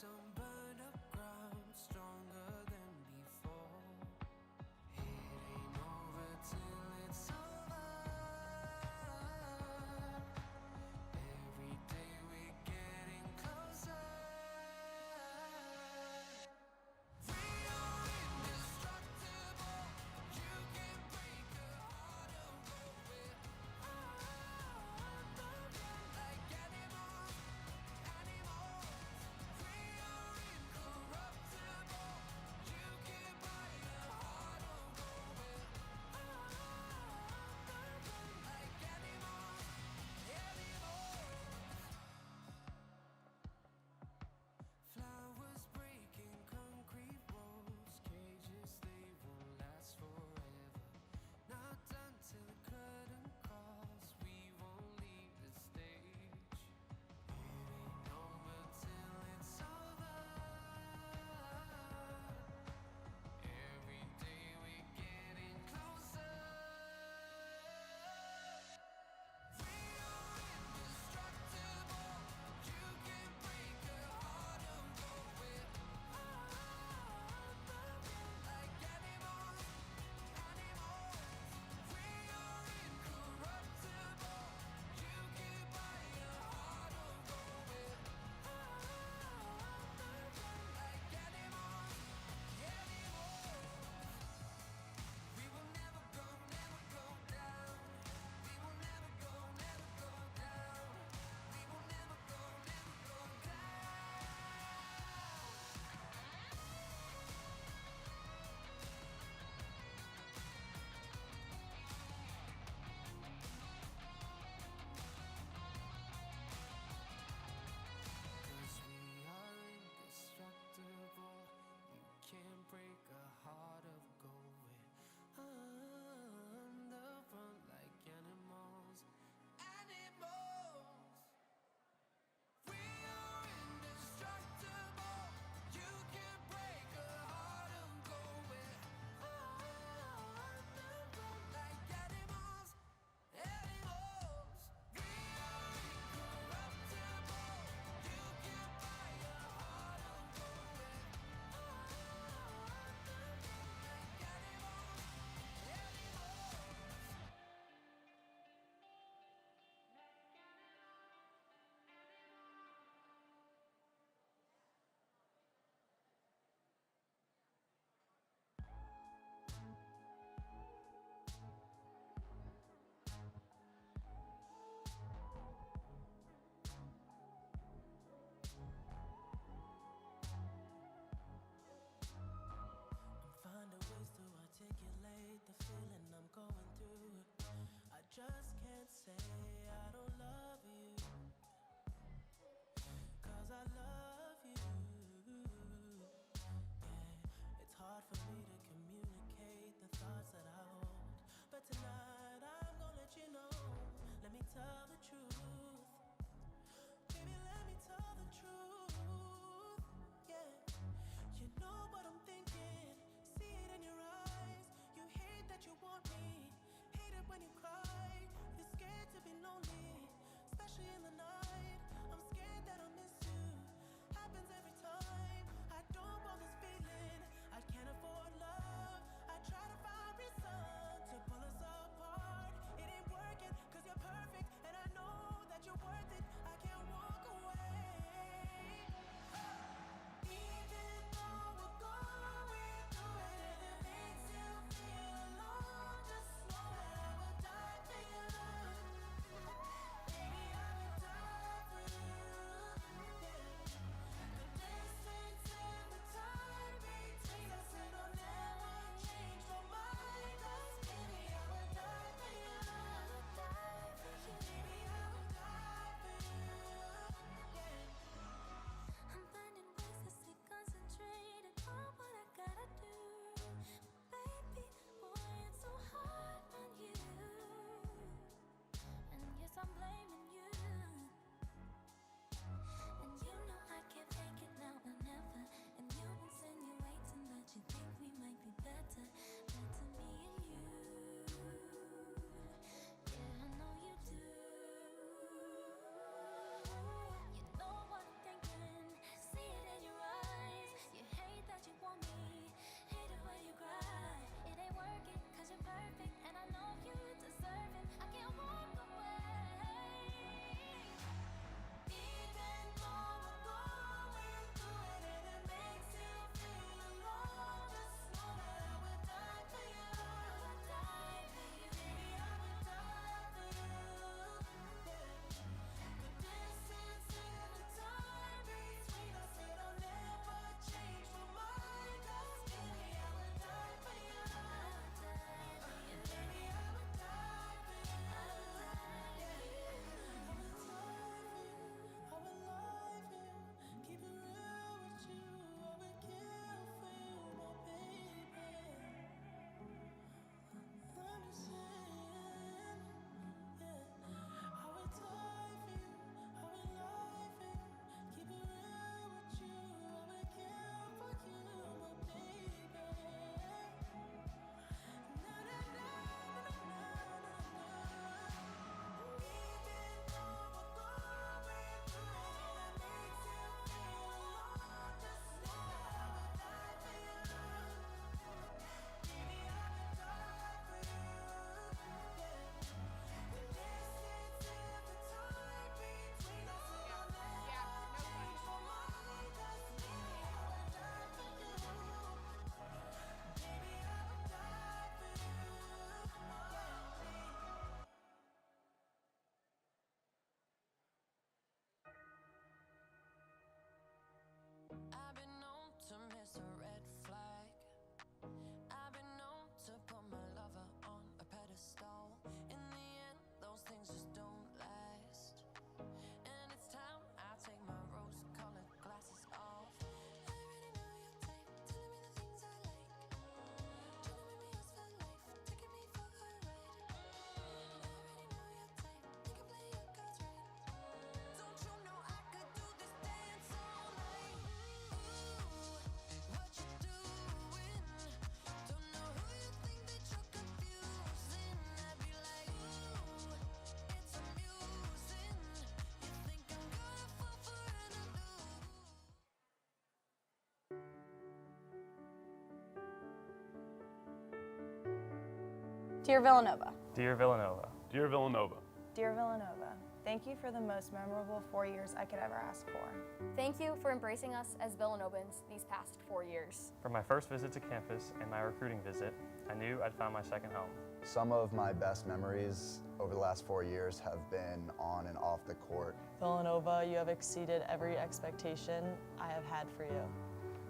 some burn up ground, stronger than before. It ain't over till it's over. Every day we're getting closer. We are indestructible. You can break a heart and roll it on the run like animals, animals. We are incorruptible. You can buy a heart and roll it on the run like animals, animals. Flowers breaking concrete walls, cages they won't last forever. Not done till the curtain calls, we won't leave the stage. It ain't over till it's over. Every day we're getting closer. We are indestructible. You can break a heart and roll it on the run like animals, animals. We are incorruptible. You can buy a heart and roll it on the run like animals, animals. We will never go down. We will never go down. We will never go down. Cause we are indestructible. You can't break a heart of gold. We're on the run like animals, animals. We are indestructible. You can break a heart of gold. We're on the run like animals, animals. We are incorruptible. You can buy a heart of gold. We're on the run like animals, animals. I'm finding ways to articulate the feeling I'm going through. I just can't say I don't love you, 'cause I love you. Yeah, it's hard for me to communicate the thoughts that I hold, but tonight I'm gonna let you know. Let me tell the truth. Baby, let me tell the truth. Yeah, you know what I'm thinking. See it in your eyes. You hate that you want me. Hate it when you cry. You're scared to be lonely, especially in the night. I'm scared that I'll miss you. Happens every time. I don't want this feeling. I can't afford love. I try to find reason to pull us apart. It ain't working 'cause you're perfect, and I know that you're worth it. I can't walk away. Dear Villanova. Dear Villanova. Dear Villanova. Dear Villanova, thank you for the most memorable 4 years I could ever ask for. Thank you for embracing us as Villanovans these past 4 years. For my first visit to campus and my recruiting visit, I knew I'd found my second home. Some of my best memories over the last 4 years have been on and off the court. Villanova, you have exceeded every expectation I have had for you.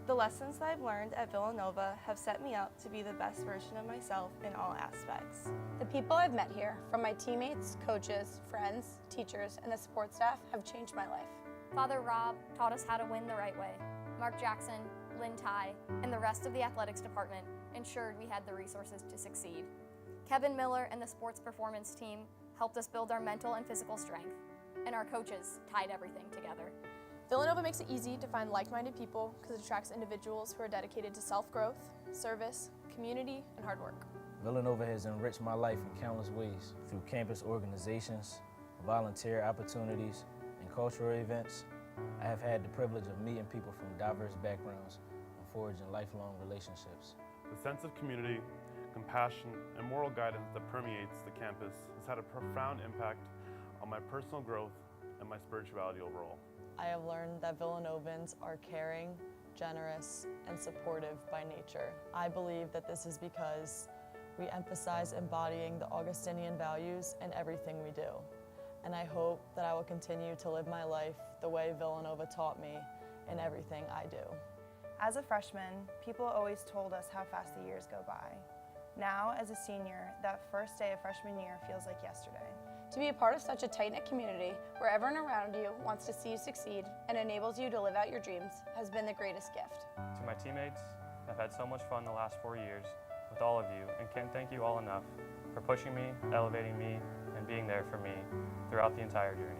The lessons that I've learned at Villanova have set me up to be the best version of myself in all aspects. The people I've met here, from my teammates, coaches, friends, teachers, and the support staff, have changed my life. Father Rob taught us how to win the right way. Mark Jackson, Lynn Ty, and the rest of the athletics department ensured we had the resources to succeed. Kevin Miller and the sports performance team helped us build our mental and physical strength, and our coaches tied everything together. Villanova makes it easy to find like-minded people because it attracts individuals who are dedicated to self-growth, service, community, and hard work. Villanova has enriched my life in countless ways through campus organizations, volunteer opportunities, and cultural events. I have had the privilege of meeting people from diverse backgrounds and forging lifelong relationships. The sense of community, compassion, and moral guidance that permeates the campus has had a profound impact on my personal growth and my spirituality overall. I have learned that Villanovans are caring, generous, and supportive by nature. I believe that this is because we emphasize embodying the Augustinian values in everything we do. And I hope that I will continue to live my life the way Villanova taught me in everything I do. As a freshman, people always told us how fast the years go by. Now, as a senior, that first day of freshman year feels like yesterday. To be a part of such a tight-knit community where everyone around you wants to see you succeed and enables you to live out your dreams has been the greatest gift. To my teammates, I've had so much fun the last 4 years with all of you and can't thank you all enough for pushing me, elevating me, and being there for me throughout the entire journey.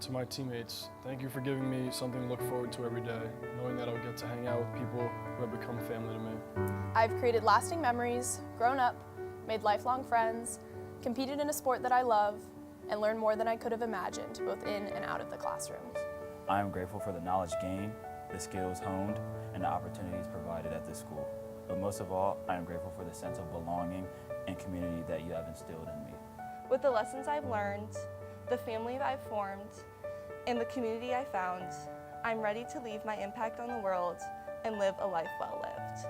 To my teammates, thank you for giving me something to look forward to every day, knowing that I'll get to hang out with people who have become family to me. I've created lasting memories, grown up, made lifelong friends, competed in a sport that I love, and learned more than I could have imagined, both in and out of the classroom. I am grateful for the knowledge gained, the skills honed, and the opportunities provided at this school. But most of all, I am grateful for the sense of belonging and community that you have instilled in me. With the lessons I've learned, the family that I've formed, and the community I found, I'm ready to leave my impact on the world and live a life well lived.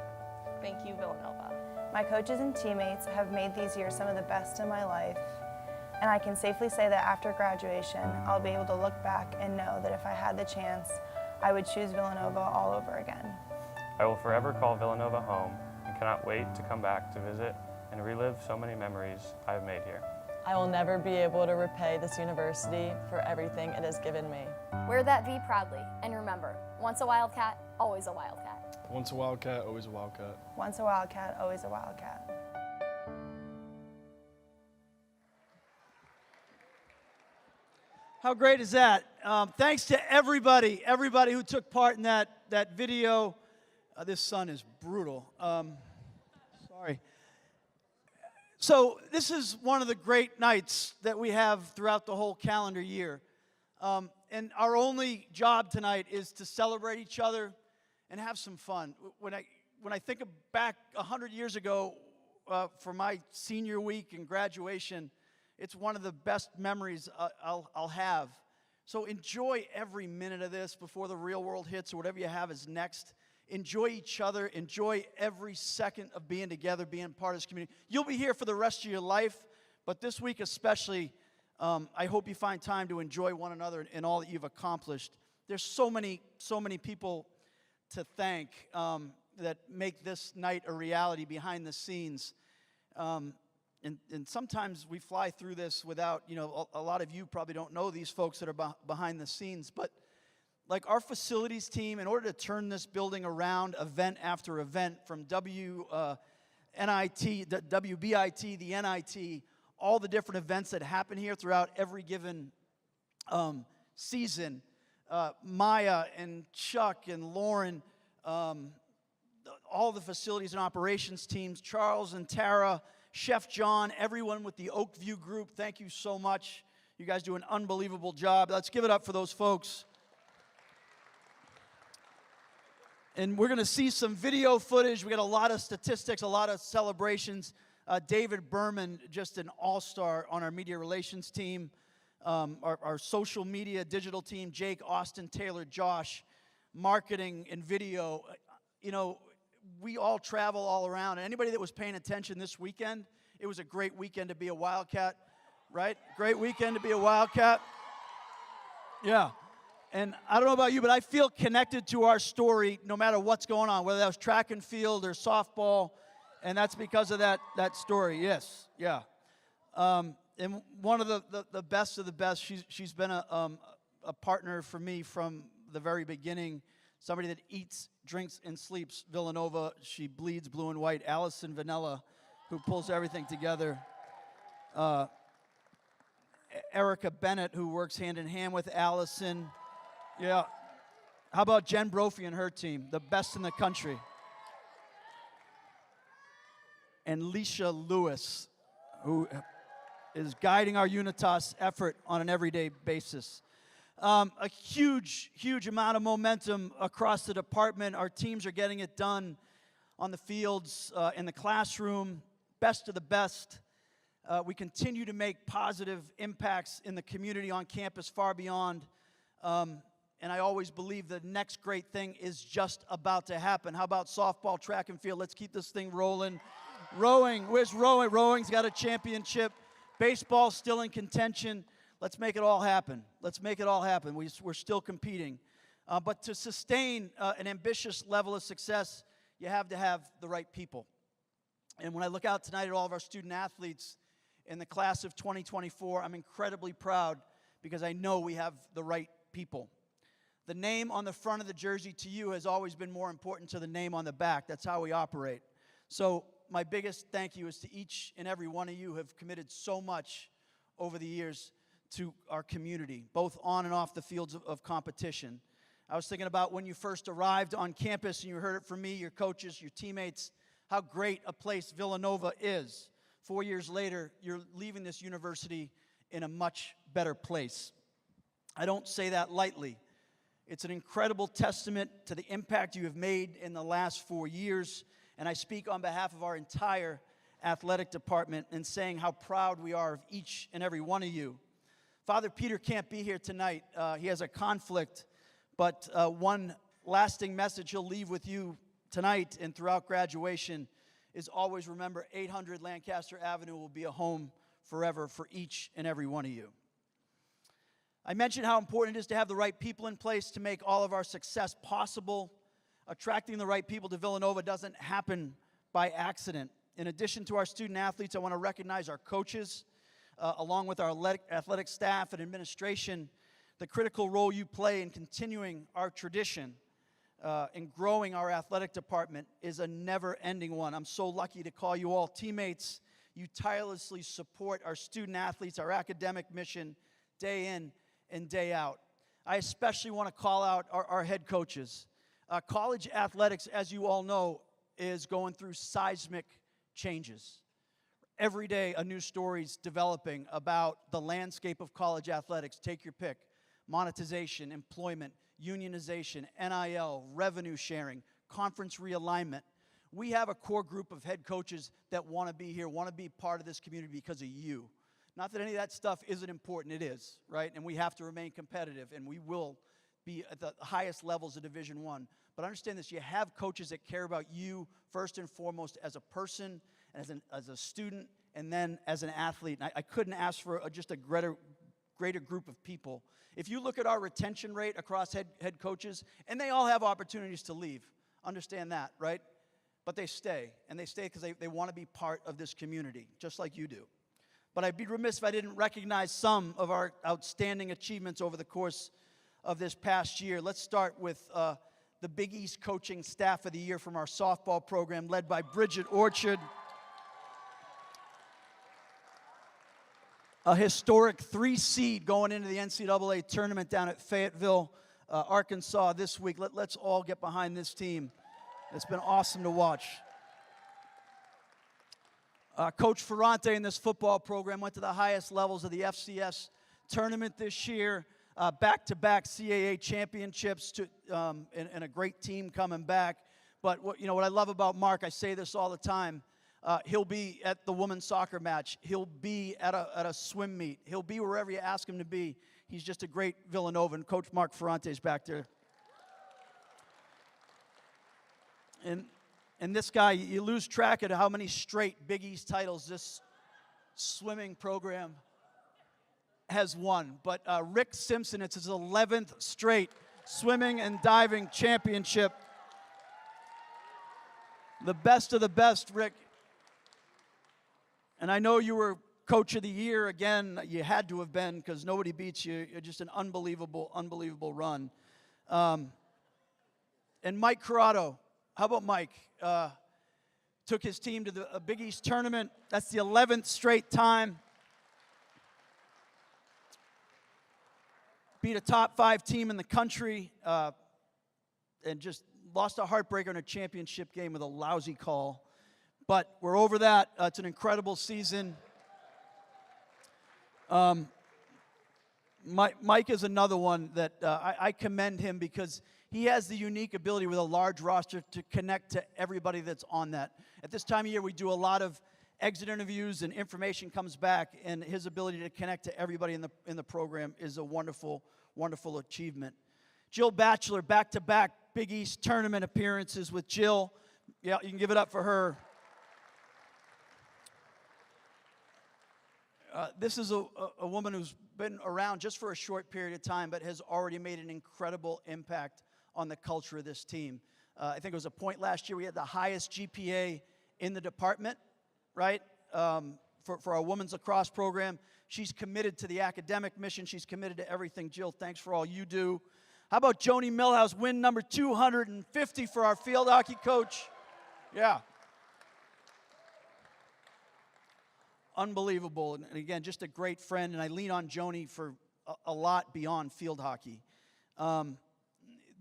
Thank you, Villanova. My coaches and teammates have made these years some of the best in my life, and I can safely say that after graduation, I'll be able to look back and know that if I had the chance, I would choose Villanova all over again. I will forever call Villanova home and cannot wait to come back to visit and relive so many memories I have made here. I will never be able to repay this university for everything it has given me. Wear that V proudly, and remember, once a Wildcat, always a Wildcat. Once a Wildcat, always a Wildcat. Once a Wildcat, always a Wildcat. How great is that? Thanks to everybody who took part in that video. This sun is brutal. Sorry. So this is one of the great nights that we have throughout the whole calendar year. And our only job tonight is to celebrate each other and have some fun. When I think back 100 years ago for my senior week and graduation, it's one of the best memories I'll have. So enjoy every minute of this before the real world hits or whatever you have is next. Enjoy each other. Enjoy every second of being together, being part of this community. You'll be here for the rest of your life, but this week especially, I hope you find time to enjoy one another and all that you've accomplished. There's so many people to thank that make this night a reality behind the scenes. And sometimes we fly through this without, a lot of you probably don't know these folks that are behind the scenes, but like our facilities team, in order to turn this building around event after event from WBIT, the NIT, all the different events that happen here throughout every given season, Maya and Chuck and Lauren, all the facilities and operations teams, Charles and Tara, Chef John, everyone with the Oakview group, thank you so much. You guys do an unbelievable job. Let's give it up for those folks. And we're going to see some video footage. We got a lot of statistics, a lot of celebrations. David Berman, just an all-star on our media relations team. Our social media digital team, Jake, Austin, Taylor, Josh, marketing and video. You know, we all travel all around. Anybody that was paying attention this weekend, it was a great weekend to be a Wildcat, right? Great weekend to be a Wildcat. Yeah. And I don't know about you, but I feel connected to our story no matter what's going on, whether that was track and field or softball, and that's because of that story. Yes, yeah. And one of the best of the best, she's been a partner for me from the very beginning, somebody that eats, drinks, and sleeps Villanova. She bleeds blue and white. Allison Vanilla, who pulls everything together. Erica Bennett, who works hand in hand with Allison. Yeah. How about Jen Brophy and her team, the best in the country? And Leisha Lewis, who is guiding our Unitas effort on an everyday basis. A huge, huge amount of momentum across the department. Our teams are getting it done on the fields, in the classroom, best of the best. We continue to make positive impacts in the community on campus far beyond. And I always believe the next great thing is just about to happen. How about softball, track and field? Let's keep this thing rolling. Rowing, where's rowing? Rowing's got a championship. Baseball's still in contention. Let's make it all happen. Let's make it all happen. We're still competing. But to sustain an ambitious level of success, you have to have the right people. And when I look out tonight at all of our student athletes in the class of 2024, I'm incredibly proud because I know we have the right people. The name on the front of the jersey to you has always been more important to the name on the back. That's how we operate. So my biggest thank you is to each and every one of you who have committed so much over the years to our community, both on and off the fields of competition. I was thinking about when you first arrived on campus and you heard it from me, your coaches, your teammates, how great a place Villanova is. 4 years later, you're leaving this university in a much better place. I don't say that lightly. It's an incredible testament to the impact you have made in the last 4 years, and I speak on behalf of our entire athletic department in saying how proud we are of each and every one of you. Father Peter can't be here tonight. He has a conflict, but one lasting message he'll leave with you tonight and throughout graduation is always remember 800 Lancaster Avenue will be a home forever for each and every one of you. I mentioned how important it is to have the right people in place to make all of our success possible. Attracting the right people to Villanova doesn't happen by accident. In addition to our student athletes, I want to recognize our coaches, along with our athletic staff and administration, the critical role you play in continuing our tradition and growing our athletic department is a never-ending one. I'm so lucky to call you all teammates. You tirelessly support our student athletes, our academic mission, day in and day out. I especially want to call out our head coaches. College athletics, as you all know, is going through seismic changes. Every day, a new story's developing about the landscape of college athletics. Take your pick. Monetization, employment, unionization, NIL, revenue sharing, conference realignment. We have a core group of head coaches that want to be here, want to be part of this community because of you. Not that any of that stuff isn't important, it is, right? And we have to remain competitive, and we will be at the highest levels of Division I. But understand this, you have coaches that care about you first and foremost as a person, as a student, and then as an athlete. And I couldn't ask for just a greater group of people. If you look at our retention rate across head coaches, and they all have opportunities to leave, understand that, right? But they stay, and they stay because they want to be part of this community, just like you do. But I'd be remiss if I didn't recognize some of our outstanding achievements over the course of this past year. Let's start with the Big East Coaching Staff of the Year from our softball program, led by Bridget Orchard. A historic 3 seed going into the NCAA tournament down at Fayetteville, Arkansas this week. Let's all get behind this team. It's been awesome to watch. Coach Ferrante in this football program went to the highest levels of the FCS tournament this year. Back-to-back CAA championships and a great team coming back. But what I love about Mark, I say this all the time, He'll be at the women's soccer match. He'll be at a swim meet. He'll be wherever you ask him to be. He's just a great Villanovan. Coach Mark Ferrante is back there. And this guy, you lose track of how many straight Big East titles this swimming program has won. But Rick Simpson, it's his 11th straight swimming and diving championship. The best of the best, Rick. And I know you were Coach of the Year again. You had to have been because nobody beats you. You're just an unbelievable, unbelievable run. And Mike Corrado, how about Mike? Took his team to the Big East tournament. That's the 11th straight time. Beat a top 5 team in the country and just lost a heartbreaker in a championship game with a lousy call. But we're over that. It's an incredible season. Mike is another one that I commend him because he has the unique ability with a large roster to connect to everybody that's on that. At this time of year, we do a lot of exit interviews and information comes back, and his ability to connect to everybody in the program is a wonderful, wonderful achievement. Jill Batchelor, back-to-back Big East tournament appearances with Jill. Yeah, you can give it up for her. This is a woman who's been around just for a short period of time, but has already made an incredible impact on the culture of this team. I think it was a point last year we had the highest GPA in the department, right, for our women's lacrosse program. She's committed to the academic mission. She's committed to everything. Jill, thanks for all you do. How about Joni Millhouse, win number 250 for our field hockey coach? Yeah. Unbelievable. And again, just a great friend. And I lean on Joni for a lot beyond field hockey.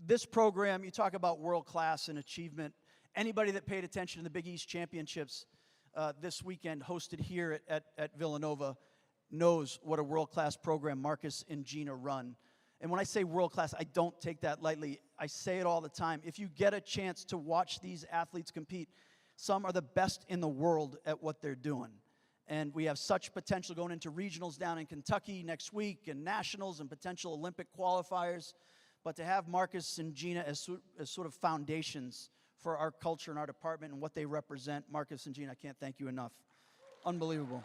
This program, you talk about world class and achievement. Anybody that paid attention to the Big East Championships this weekend hosted here at Villanova knows what a world class program Marcus and Gina run. And when I say world class, I don't take that lightly. I say it all the time. If you get a chance to watch these athletes compete, some are the best in the world at what they're doing. And we have such potential going into regionals down in Kentucky next week and nationals and potential Olympic qualifiers. But to have Marcus and Gina as sort of foundations for our culture and our department and what they represent, Marcus and Gina, I can't thank you enough. Unbelievable.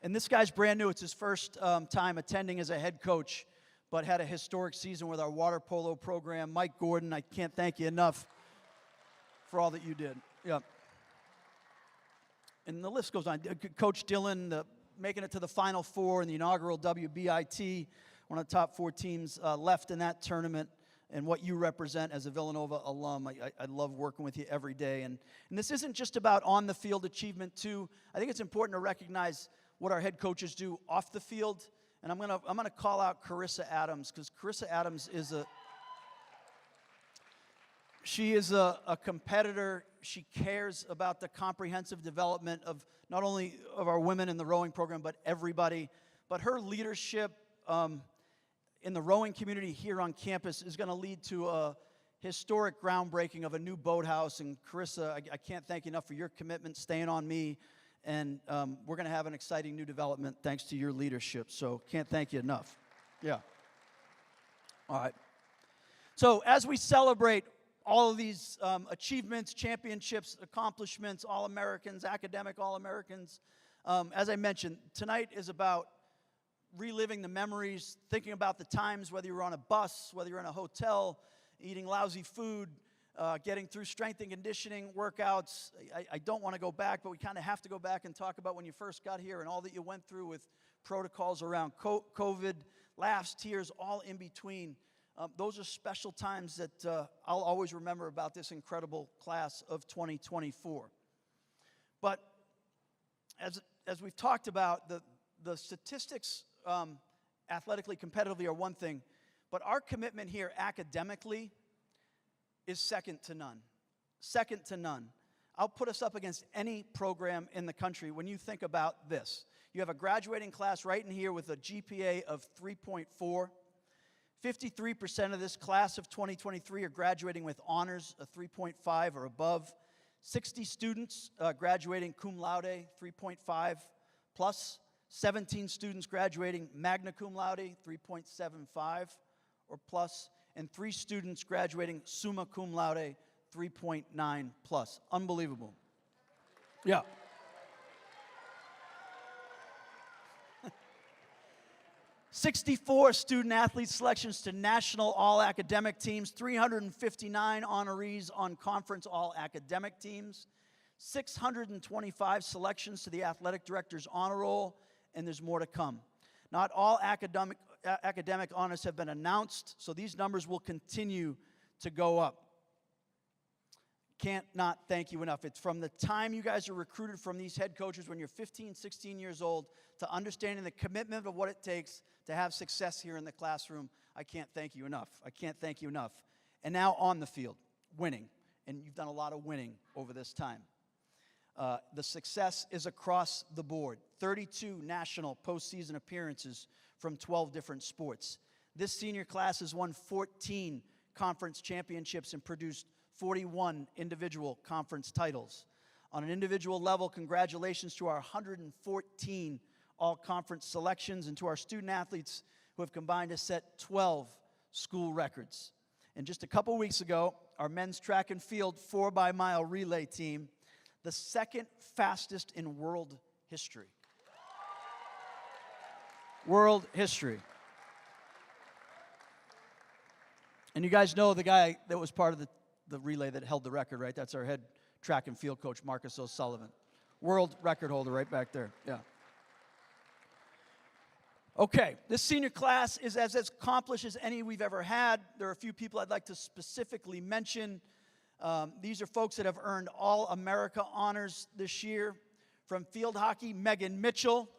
And this guy's brand new. It's his first time attending as a head coach, but had a historic season with our water polo program. Mike Gordon, I can't thank you enough for all that you did. Yeah. And the list goes on. Coach Dillon, making it to the Final Four in the inaugural WBIT, one of the top 4 teams left in that tournament, and what you represent as a Villanova alum. I love working with you every day. And this isn't just about on-the-field achievement, too. I think it's important to recognize what our head coaches do off the field. And I'm gonna call out Carissa Adams, because Carissa Adams is a competitor. She cares about the comprehensive development of not only of our women in the rowing program, but everybody. But her leadership in the rowing community here on campus is going to lead to a historic groundbreaking of a new boathouse. And Carissa, I can't thank you enough for your commitment, staying on me. And we're going to have an exciting new development thanks to your leadership. So can't thank you enough. Yeah. All right. So as we celebrate all of these achievements, championships, accomplishments, All-Americans, academic All-Americans. As I mentioned, tonight is about reliving the memories, thinking about the times, whether you're on a bus, whether you're in a hotel, eating lousy food, getting through strength and conditioning workouts. I don't want to go back, but we kind of have to go back and talk about when you first got here and all that you went through with protocols around COVID, laughs, tears, all in between. Those are special times that I'll always remember about this incredible class of 2024. But as we've talked about, the statistics athletically, competitively are one thing, but our commitment here academically is second to none. Second to none. I'll put us up against any program in the country when you think about this. You have a graduating class right in here with a GPA of 3.4. 53% of this class of 2023 are graduating with honors, a 3.5 or above. 60 students graduating cum laude, 3.5 plus. 17 students graduating magna cum laude, 3.75 or plus. And 3 students graduating summa cum laude, 3.9 plus. Unbelievable. Yeah. 64 student-athlete selections to national all-academic teams, 359 honorees on conference all-academic teams, 625 selections to the athletic director's honor roll, and there's more to come. Not all academic honors have been announced, so these numbers will continue to go up. Can't not thank you enough. It's from the time you guys are recruited from these head coaches when you're 15, 16 years old to understanding the commitment of what it takes to have success here in the classroom. I can't thank you enough. I can't thank you enough. And now on the field, winning. And you've done a lot of winning over this time. The success is across the board. 32 national postseason appearances from 12 different sports. This senior class has won 14 conference championships and produced 41 individual conference titles. On an individual level, congratulations to our 114 all-conference selections and to our student athletes who have combined to set 12 school records. And just a couple weeks ago, our men's track and field 4x-mile relay team, the second fastest in world history. World history. And you guys know the guy that was part of the relay that held the record, right? That's our head track and field coach, Marcus O'Sullivan. World record holder right back there, yeah. Okay, this senior class is as accomplished as any we've ever had. There are a few people I'd like to specifically mention. These are folks that have earned All-America honors this year. From field hockey, Megan Mitchell.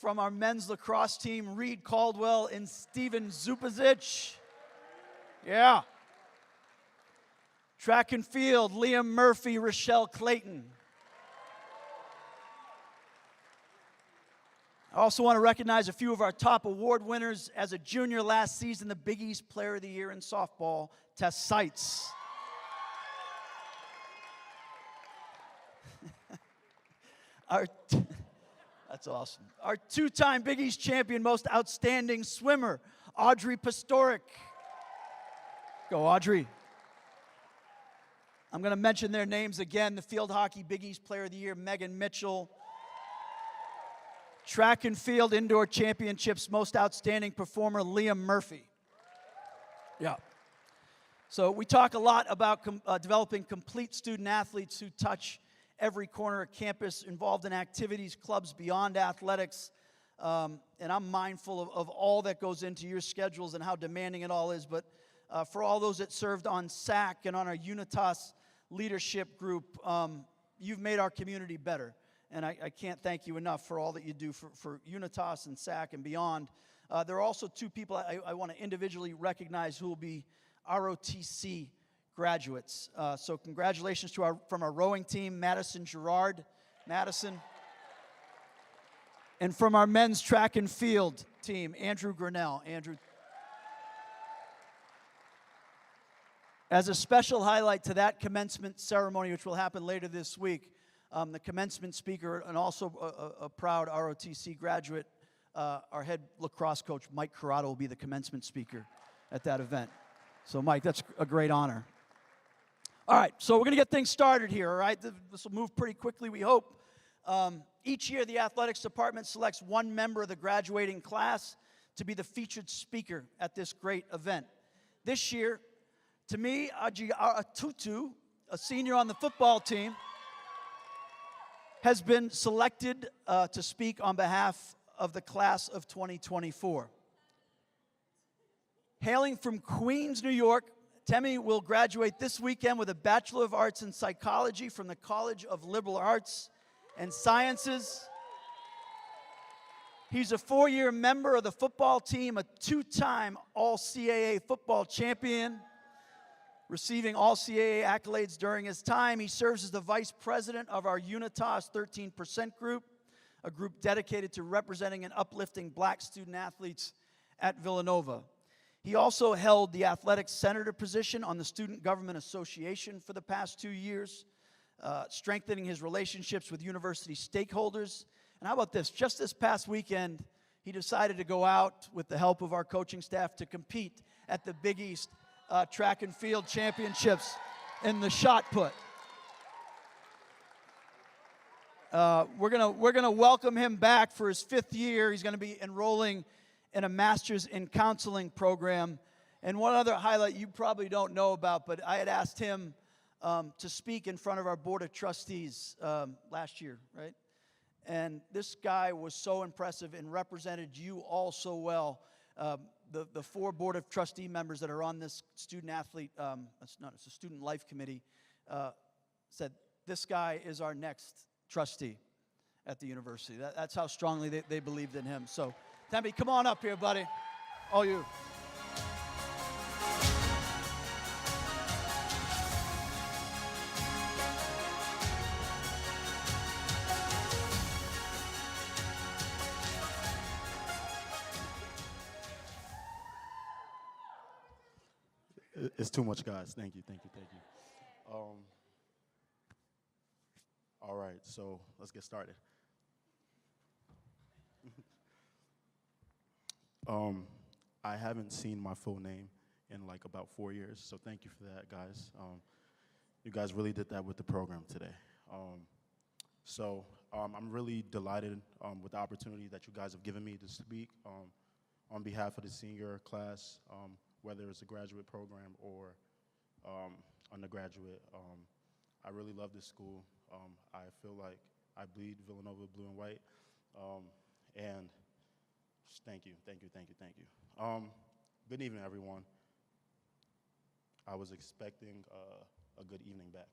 From our men's lacrosse team, Reed Caldwell and Steven Zupazic. Yeah. Track and field, Liam Murphy, Rochelle Clayton. I also want to recognize a few of our top award winners. As a junior last season, the Big East Player of the Year in softball, Tess Seitz. That's awesome. Our two-time Big East champion, most outstanding swimmer, Audrey Pastorik. Go, Audrey. I'm going to mention their names again. The field hockey Big East Player of the Year, Megan Mitchell. Track and field indoor championships, most outstanding performer, Liam Murphy. Yeah. So we talk a lot about developing complete student athletes who touch every corner of campus, involved in activities, clubs beyond athletics. And I'm mindful of all that goes into your schedules and how demanding it all is. But for all those that served on SAC and on our Unitas leadership group, you've made our community better. And I can't thank you enough for all that you do for Unitas and SAC and beyond. There are also two people I want to individually recognize who will be ROTC graduates. So congratulations to from our rowing team, Madison Gerard. Madison. And from our men's track and field team, Andrew Grinnell. Andrew. As a special highlight to that commencement ceremony, which will happen later this week, the commencement speaker and also a proud ROTC graduate, our head lacrosse coach, Mike Corrado, will be the commencement speaker at that event. So, Mike, that's a great honor. All right, so we're going to get things started here, all right? This will move pretty quickly, we hope. Each year, the athletics department selects one member of the graduating class to be the featured speaker at this great event. This year, to me, Aji Atutu, a senior on the football team, has been selected to speak on behalf of the class of 2024. Hailing from Queens, New York, Temi will graduate this weekend with a Bachelor of Arts in Psychology from the College of Liberal Arts and Sciences. He's a 4-year member of the football team, a 2-time All-CAA football champion, receiving All-CAA accolades during his time. He serves as the vice president of our Unitas 13% group, a group dedicated to representing and uplifting black student athletes at Villanova. He also held the athletics senator position on the Student Government Association for the past 2 years, strengthening his relationships with university stakeholders. And how about this? Just this past weekend, he decided to go out with the help of our coaching staff to compete at the Big East Track and Field Championships in the shot put. We're gonna welcome him back for his 5th year. He's gonna be enrolling in a master's in counseling program. And one other highlight you probably don't know about, but I had asked him to speak in front of our board of trustees last year, right? And this guy was so impressive and represented you all so well. The 4 board of trustee members that are on this student athlete, it's a student life committee, said this guy is our next trustee at the university. That's how strongly they believed in him. So, Tempe, come on up here, buddy. All you. It's too much, guys. Thank you. All right, so let's get started. I haven't seen my full name in like about 4 years, so thank you for that, guys. You guys really did that with the program today. I'm really delighted with the opportunity that you guys have given me to speak on behalf of the senior class, whether it's a graduate program or undergraduate. I really love this school. I feel like I bleed Villanova blue and white. And just thank you. Good evening, everyone. I was expecting a good evening back.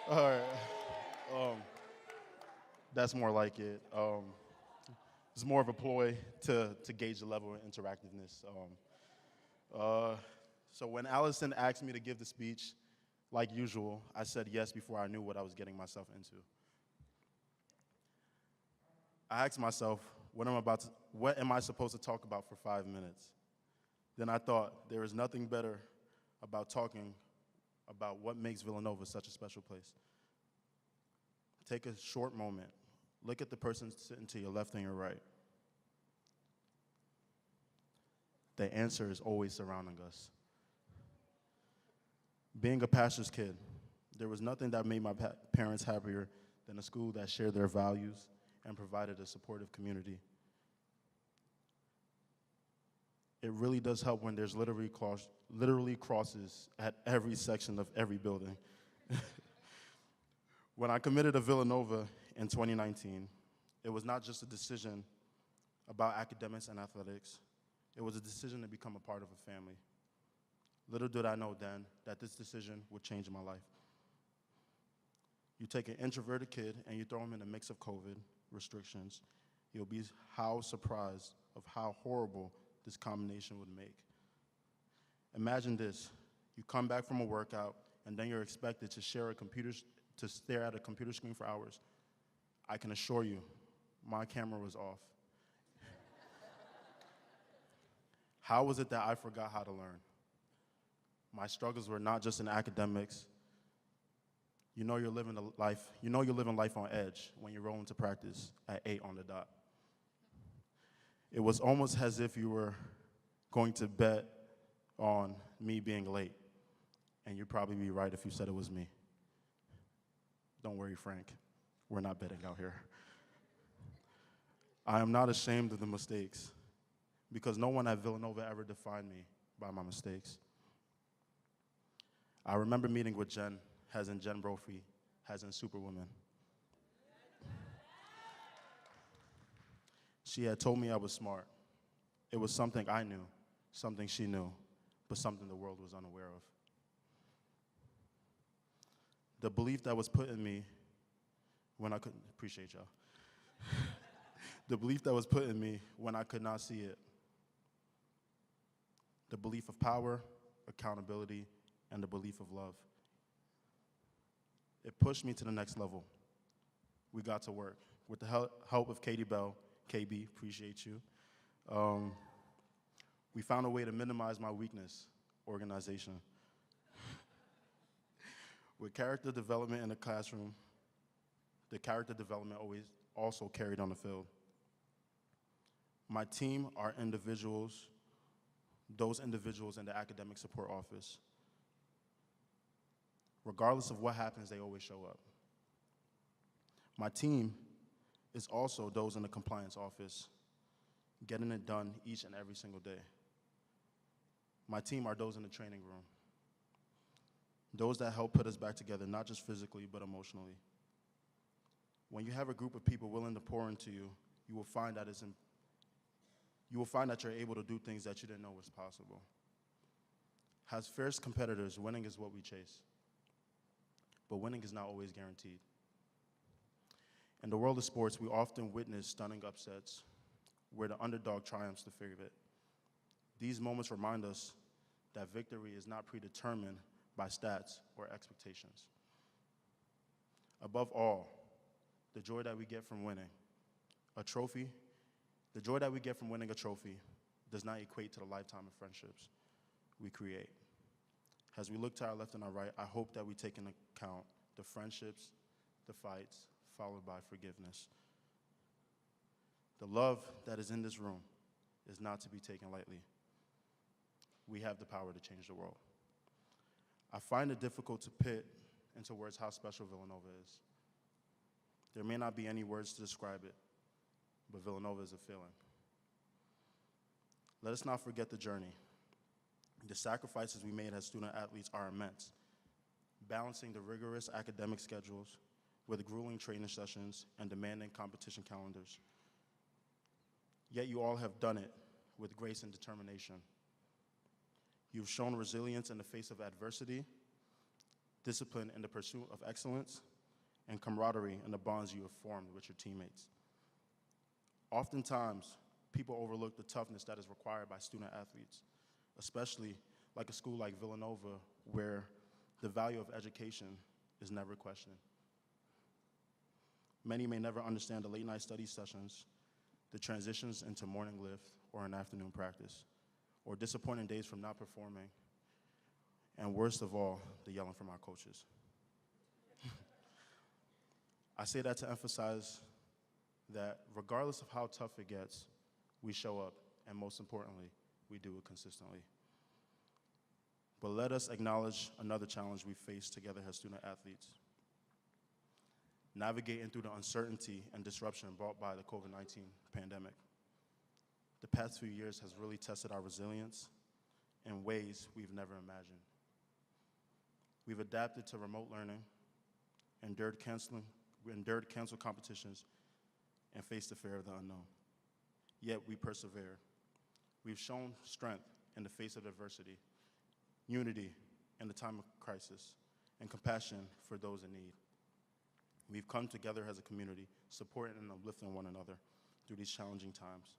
All right. That's more like it. It's more of a ploy to gauge the level of interactiveness. So when Allison asked me to give the speech, like usual, I said yes before I knew what I was getting myself into. I asked myself, what am I supposed to talk about for 5 minutes? Then I thought, there is nothing better about talking about what makes Villanova such a special place. Take a short moment. Look at the person sitting to your left and your right. The answer is always surrounding us. Being a pastor's kid, there was nothing that made my parents happier than a school that shared their values and provided a supportive community. It really does help when there's literally crosses at every section of every building. When I committed to Villanova in 2019, it was not just a decision about academics and athletics. It was a decision to become a part of a family. Little did I know then that this decision would change my life. You take an introverted kid and you throw him in a mix of COVID restrictions, you'll be surprised of how horrible this combination would make. Imagine this. You come back from a workout and then you're expected to stare at a computer screen for hours. I can assure you, my camera was off. How was it that I forgot how to learn? My struggles were not just in academics. You know you're living life on edge when you roll into practice at 8 on the dot. It was almost as if you were going to bet on me being late, and you'd probably be right if you said it was me. Don't worry, Frank. We're not betting out here. I am not ashamed of the mistakes, because no one at Villanova ever defined me by my mistakes. I remember meeting with Jen, as in Jen Brophy, as in Superwoman. She had told me I was smart. It was something I knew, something she knew, but something the world was unaware of. The belief that was put in me when I couldn't, appreciate y'all. The belief that was put in me when I could not see it. The belief of power, accountability, and the belief of love. It pushed me to the next level. we got to work. With the help of Katie Bell, KB, appreciate you, we found a way to minimize my weakness, organization. With character development in the classroom, the character development always also carried on the field. My team are individuals, those individuals in the academic support office. Regardless of what happens, they always show up. My team is also those in the compliance office, getting it done each and every single day. My team are those in the training room, those that help put us back together, not just physically, but emotionally. When you have a group of people willing to pour into you, you will find that you're able to do things that you didn't know was possible. As fierce competitors, winning is what we chase. But winning is not always guaranteed. In the world of sports, we often witness stunning upsets where the underdog triumphs the favorite. These moments remind us that victory is not predetermined by stats or expectations. Above all, the joy that we get from winning a trophy, the joy that we get from winning a trophy does not equate to the lifetime of friendships we create. As we look to our left and our right, I hope that we take into account the friendships, the fights, followed by forgiveness. The love that is in this room is not to be taken lightly. We have the power to change the world. I find it difficult to put into words how special Villanova is. There may not be any words to describe it, but Villanova is a feeling. Let us not forget the journey. The sacrifices we made as student athletes are immense, balancing the rigorous academic schedules with grueling training sessions and demanding competition calendars. Yet you all have done it with grace and determination. You've shown resilience in the face of adversity, discipline in the pursuit of excellence, and camaraderie in the bonds you have formed with your teammates. Oftentimes, people overlook the toughness that is required by student athletes, especially like a school like Villanova, where the value of education is never questioned. Many may never understand the late-night study sessions, the transitions into morning lift or an afternoon practice, or disappointing days from not performing, and worst of all, the yelling from our coaches. I say that to emphasize that regardless of how tough it gets, we show up, and most importantly, we do it consistently. But let us acknowledge another challenge we face together as student athletes. Navigating through the uncertainty and disruption brought by the COVID-19 pandemic. The past few years has really tested our resilience in ways we've never imagined. We've adapted to remote learning, endured canceled competitions, and faced the fear of the unknown. Yet we persevered. We've shown strength in the face of adversity, unity in the time of crisis, and compassion for those in need. We've come together as a community, supporting and uplifting one another through these challenging times.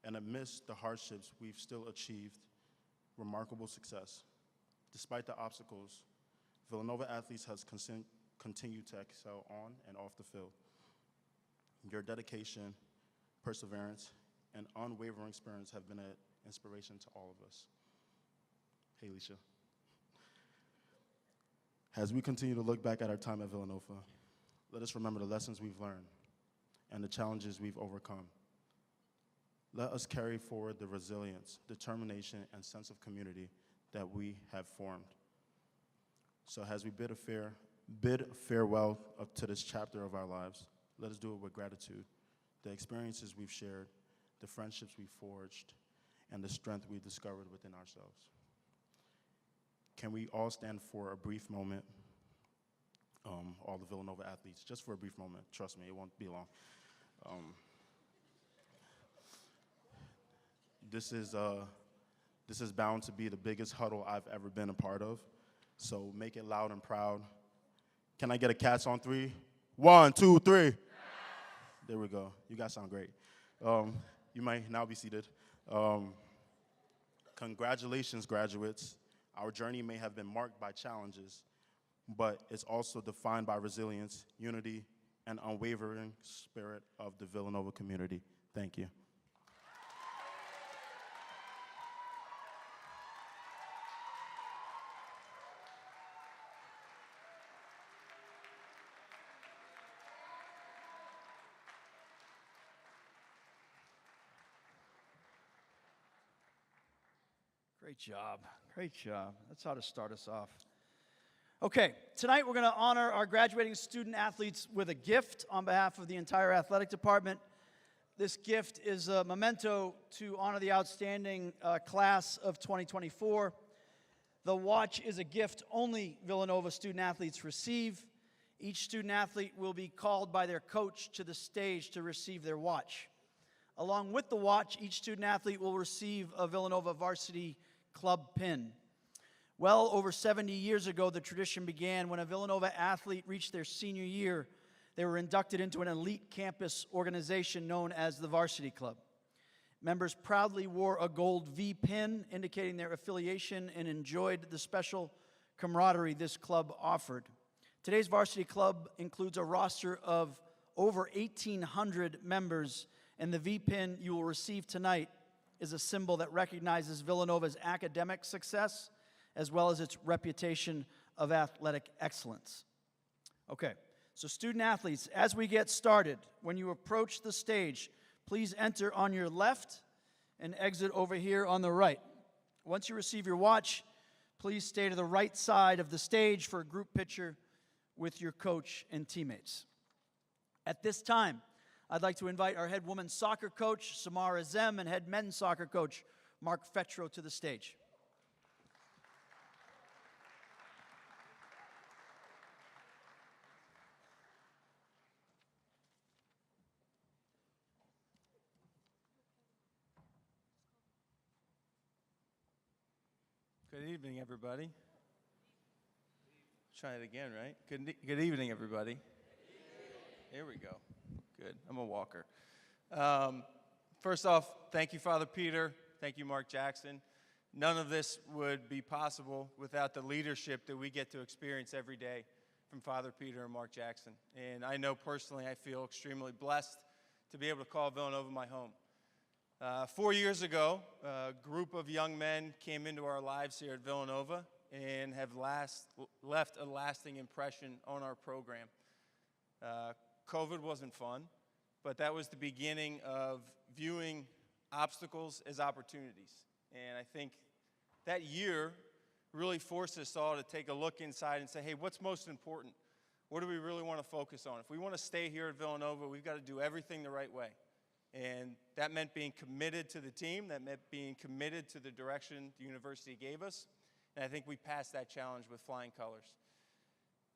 And amidst the hardships, we've still achieved remarkable success. Despite the obstacles, Villanova athletes has continued to excel on and off the field. Your dedication, perseverance, and unwavering spirit have been an inspiration to all of us. Hey, Alicia. As we continue to look back at our time at Villanova, let us remember the lessons we've learned and the challenges we've overcome. Let us carry forward the resilience, determination, and sense of community that we have formed. So as we bid farewell up to this chapter of our lives, let us do it with gratitude. The experiences we've shared, the friendships we've forged, and the strength we've discovered within ourselves. Can we all stand for a brief moment? All the Villanova athletes, just for a brief moment. Trust me, it won't be long. This is bound to be the biggest huddle I've ever been a part of, so make it loud and proud. Can I get a Cats on 3? 1, 2, 3. Yes. There we go. You guys sound great. You might now be seated. Congratulations, graduates. Our journey may have been marked by challenges, but it's also defined by resilience, unity, and unwavering spirit of the Villanova community. Thank you. Great job. Great job. That's how to start us off. Okay, tonight we're going to honor our graduating student athletes with a gift on behalf of the entire athletic department. This gift is a memento to honor the outstanding class of 2024. The watch is a gift only Villanova student athletes receive. Each student athlete will be called by their coach to the stage to receive their watch. Along with the watch, each student athlete will receive a Villanova varsity club pin. Well over 70 years ago, the tradition began when a Villanova athlete reached their senior year. They were inducted into an elite campus organization known as the Varsity Club. Members proudly wore a gold V pin indicating their affiliation and enjoyed the special camaraderie this club offered. Today's Varsity Club includes a roster of over 1,800 members, and the V pin you will receive tonight is a symbol that recognizes Villanova's academic success as well as its reputation of athletic excellence. Okay, so student athletes, as we get started, when you approach the stage, please enter on your left and exit over here on the right. Once you receive your watch, please stay to the right side of the stage for a group picture with your coach and teammates. At this time, I'd like to invite our head women's soccer coach, Samara Zem, and head men's soccer coach, Mark Fetro, to the stage. Good evening, everybody. Try it again, right? Good evening, everybody. Here we go. Good. I'm a walker. First off, thank you, Father Peter. Thank you, Mark Jackson. None of this would be possible without the leadership that we get to experience every day from Father Peter and Mark Jackson. And I know personally I feel extremely blessed to be able to call Villanova my home. 4 years ago, a group of young men came into our lives here at Villanova and have left a lasting impression on our program. COVID wasn't fun, but that was the beginning of viewing obstacles as opportunities. And I think that year really forced us all to take a look inside and say, hey, what's most important? What do we really want to focus on? If we want to stay here at Villanova, we've got to do everything the right way. And that meant being committed to the team. That meant being committed to the direction the university gave us. And I think we passed that challenge with flying colors.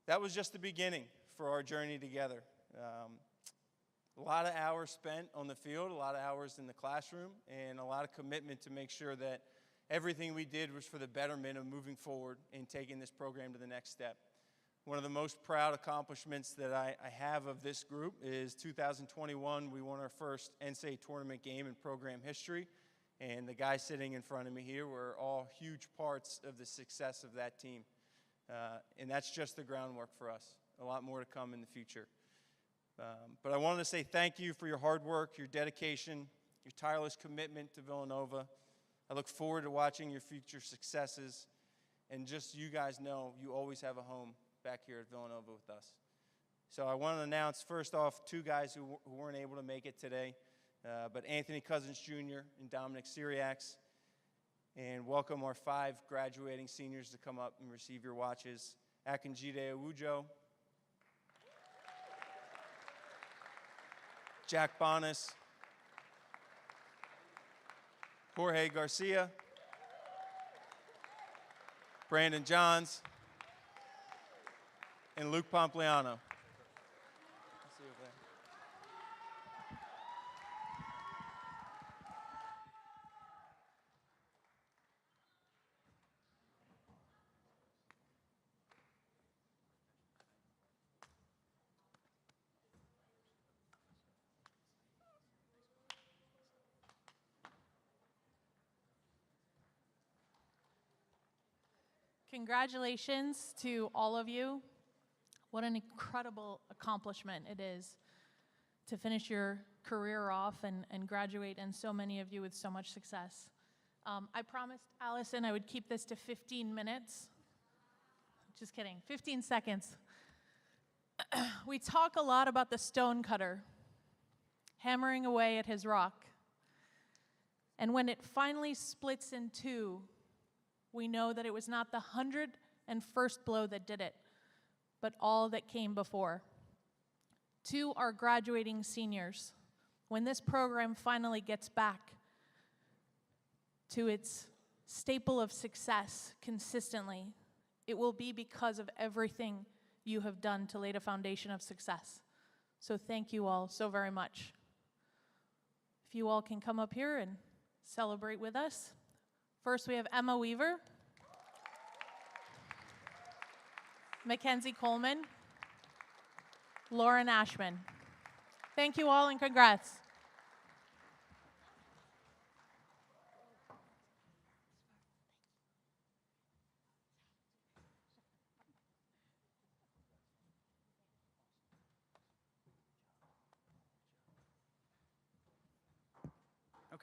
That was just the beginning for our journey together. A lot of hours spent on the field, a lot of hours in the classroom, and a lot of commitment to make sure that everything we did was for the betterment of moving forward and taking this program to the next step. One of the most proud accomplishments that I have of this group is 2021, we won our first NCAA tournament game in program history, and the guys sitting in front of me here were all huge parts of the success of that team. And that's just the groundwork for us. A lot more to come in the future. But I wanted to say thank you for your hard work, your dedication, your tireless commitment to Villanova. I look forward to watching your future successes, and just so you guys know, you always have a home back here at Villanova with us. So I want to announce, first off, two guys who weren't able to make it today, but Anthony Cousins Jr. and Dominic Syriacs. And welcome our 5 graduating seniors to come up and receive your watches. Akinjide Awujo, Jack Bonas, Jorge Garcia, Brandon Johns, and Luke Pompliano. Congratulations to all of you. What an incredible accomplishment it is to finish your career off and graduate, and so many of you with so much success. I promised Allison I would keep this to 15 minutes. Just kidding, 15 seconds. We talk a lot about the stonecutter hammering away at his rock. And when it finally splits in two, we know that it was not the 101st blow that did it, but all that came before. To our graduating seniors, when this program finally gets back to its staple of success consistently, it will be because of everything you have done to lay a foundation of success. So thank you all so very much. If you all can come up here and celebrate with us. First, we have Emma Weaver, Mackenzie Coleman, Lauren Ashman. Thank you all and congrats.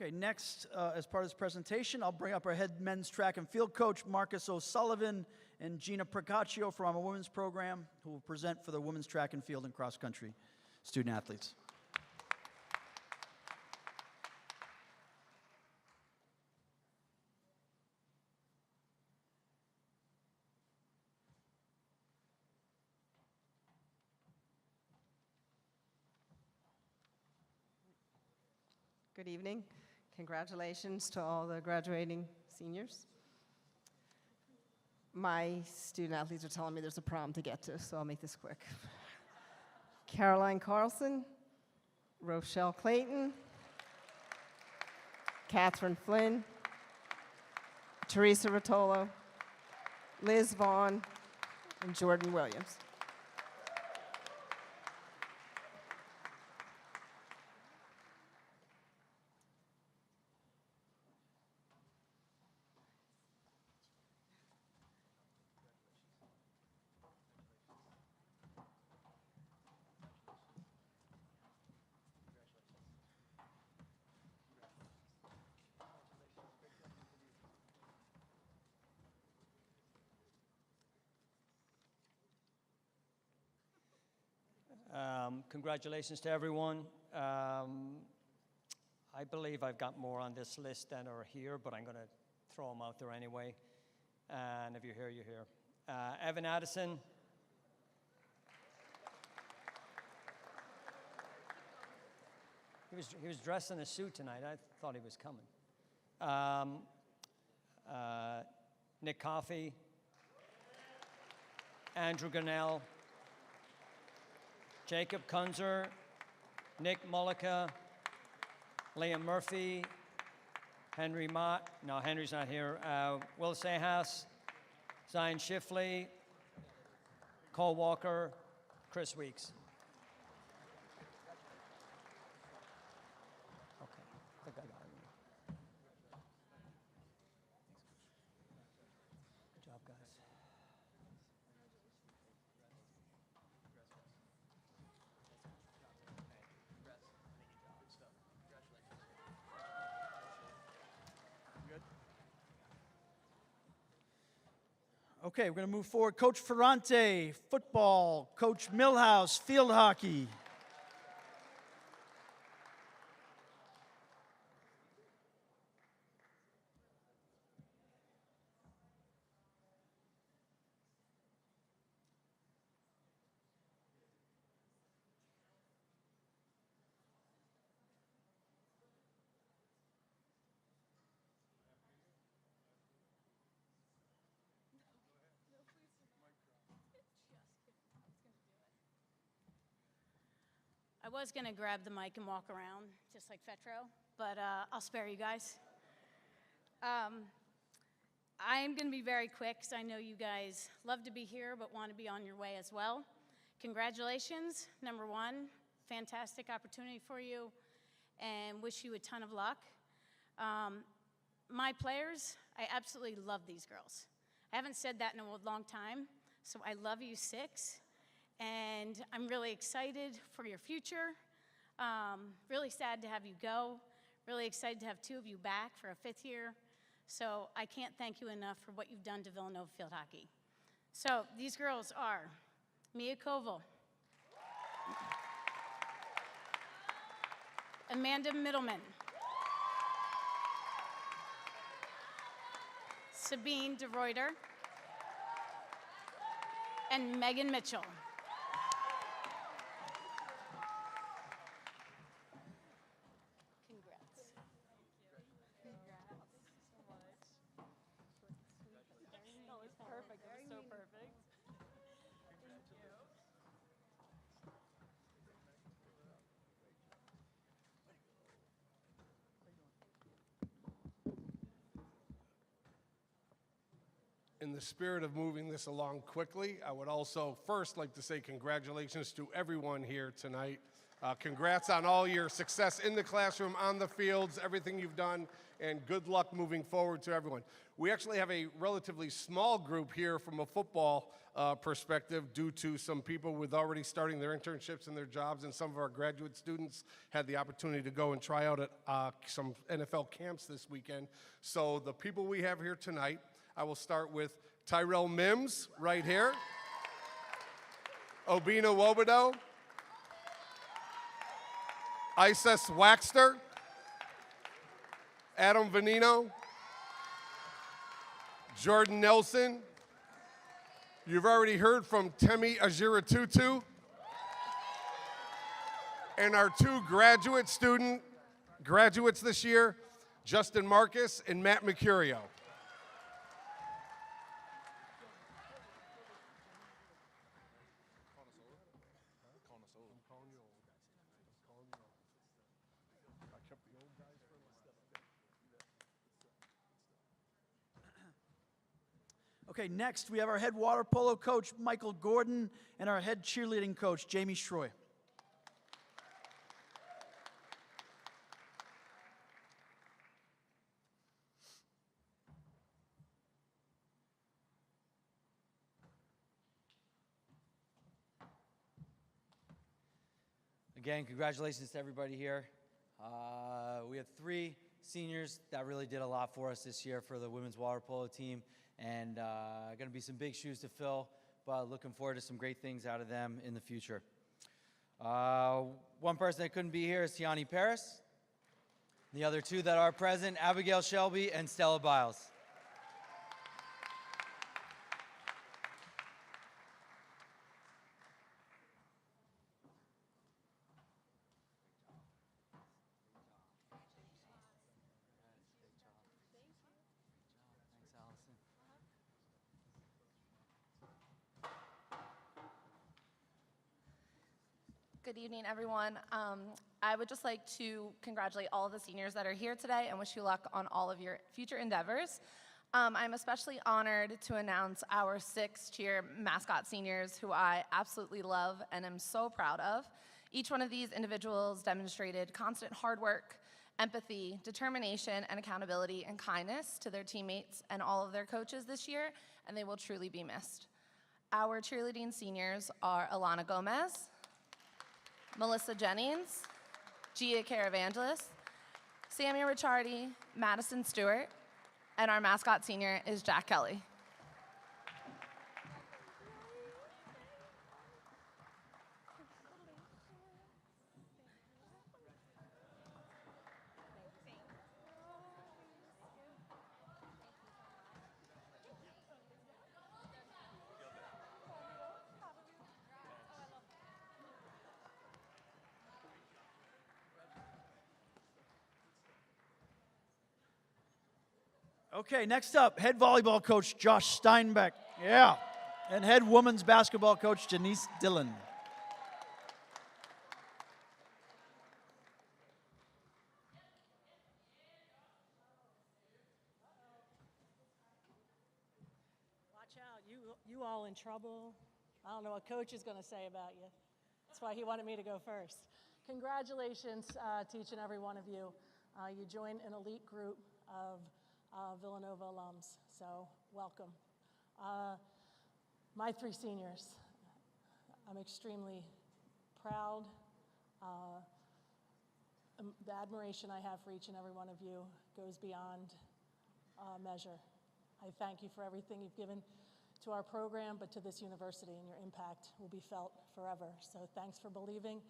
Okay, next, as part of this presentation, I'll bring up our head men's track and field coach, Marcus O'Sullivan, and Gina Procaccio from our women's program, who will present for the women's track and field and cross country student athletes. Good evening. Congratulations to all the graduating seniors. My student athletes are telling me there's a prom to get to, so I'll make this quick. Caroline Carlson, Rochelle Clayton, Catherine Flynn, Teresa Rotolo, Liz Vaughn, and Jordan Williams. Congratulations to everyone. I believe I've got more on this list than are here, but I'm going to throw them out there anyway. And if you're here, you're here. Evan Addison. He was dressed in a suit tonight. I thought he was coming. Nick Coffey. Andrew Gunnell. Jacob Kunzer, Nick Mullica, Liam Murphy, Henry Mott, no, Henry's not here, Will Sehas, Zion Shifley, Cole Walker, Chris Weeks. Okay, I think I got it. Good job, guys. Okay, we're going to move forward. Coach Ferrante, football. Coach Millhouse, field hockey. I was going to grab the mic and walk around, just like Fetro, but I'll spare you guys. I am going to be very quick, because I know you guys love to be here, but want to be on your way as well. Congratulations, number one. Fantastic opportunity for you, and wish you a ton of luck. My players, I absolutely love these girls. I haven't said that in a long time, so I love you 6. And I'm really excited for your future. Really sad to have you go. Really excited to have 2 of you back for a 5th year. So I can't thank you enough for what you've done to Villanova field hockey. So these girls are Mia Koval, Amanda Middleman, Sabine DeReuter, and Megan Mitchell. In the spirit of moving this along quickly, I would also first like to say congratulations to everyone here tonight. Congrats on all your success in the classroom, on the fields, everything you've done, and good luck moving forward to everyone. We actually have a relatively small group here from a football perspective due to some people with already starting their internships and their jobs, and some of our graduate students had the opportunity to go and try out at some NFL camps this weekend. So the people we have here tonight, I will start with Tyrell Mims, right here. Obina Wobodo. Isis Waxter. Adam Venino. Jordan Nelson. You've already heard from Temi Ajiratutu. And our 2 graduates this year, Justin Marcus and Matt Mercurio. Okay, next we have our head water polo coach, Michael Gordon, and our head cheerleading coach, Jamie Schroy. Again, congratulations to everybody here. We have 3 seniors that really did a lot for us this year for the women's water polo team, and going to be some big shoes to fill, but looking forward to some great things out of them in the future. One person that couldn't be here is Tiani Paris. The other 2 that are present, Abigail Shelby and Stella Biles. Good evening, everyone. I would just like to congratulate all of the seniors that are here today and wish you luck on all of your future endeavors. I'm especially honored to announce our 6 cheer mascot seniors who I absolutely love and am so proud of. Each one of these individuals demonstrated constant hard work, empathy, determination, and accountability and kindness to their teammates and all of their coaches this year, and they will truly be missed. Our cheerleading seniors are Alana Gomez, Melissa Jennings, Gia Caravangelis, Sammy Ricciardi, Madison Stewart, and our mascot senior is Jack Kelly. Okay, next up, head volleyball coach Josh Steinbeck. Yeah. And head women's basketball coach Janice Dillon. Watch out, you all in trouble. I don't know what coach is going to say about you. That's why he wanted me to go first. Congratulations to each and every one of you. You joined an elite group of Villanova alums, so welcome. My 3 seniors. I'm extremely proud. The admiration I have for each and every one of you goes beyond measure. I thank you for everything you've given to our program, but to this university, and your impact will be felt forever. So thanks for believing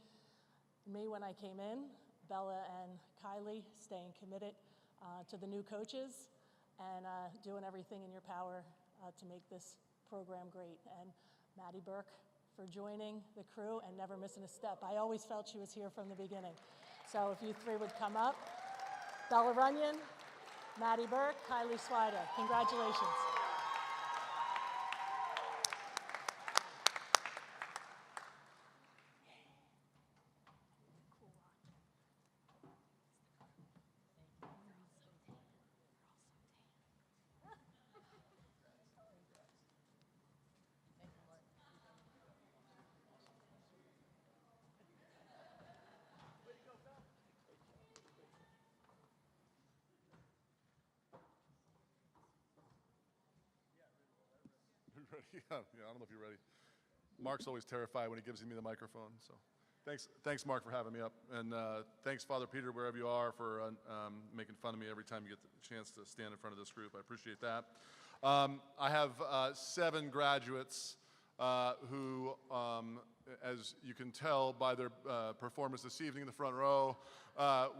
in me when I came in, Bella and Kylie staying committed to the new coaches, and doing everything in your power to make this program great. And Maddie Burke for joining the crew and never missing a step. I always felt she was here from the beginning. So if you three would come up. Bella Runyon, Maddie Burke, Kylie Swider. Congratulations. Ready? Yeah, I don't know if you're ready. Mark's always terrified when he gives me the microphone. So, thanks, Mark, for having me up, and thanks, Father Peter, wherever you are, for making fun of me every time you get the chance to stand in front of this group. I appreciate that. I have 7 graduates who, as you can tell by their performance this evening in the front row,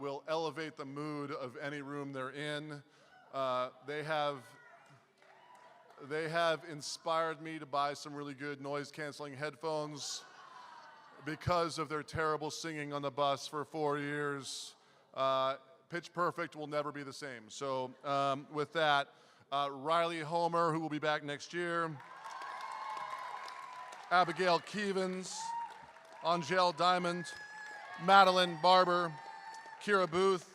will elevate the mood of any room they're in. They have inspired me to buy some really good noise-canceling headphones because of their terrible singing on the bus for 4 years. Pitch Perfect will never be the same. So with that, Riley Homer, who will be back next year, Abigail Keevans, Angel Diamond, Madeline Barber, Kira Booth,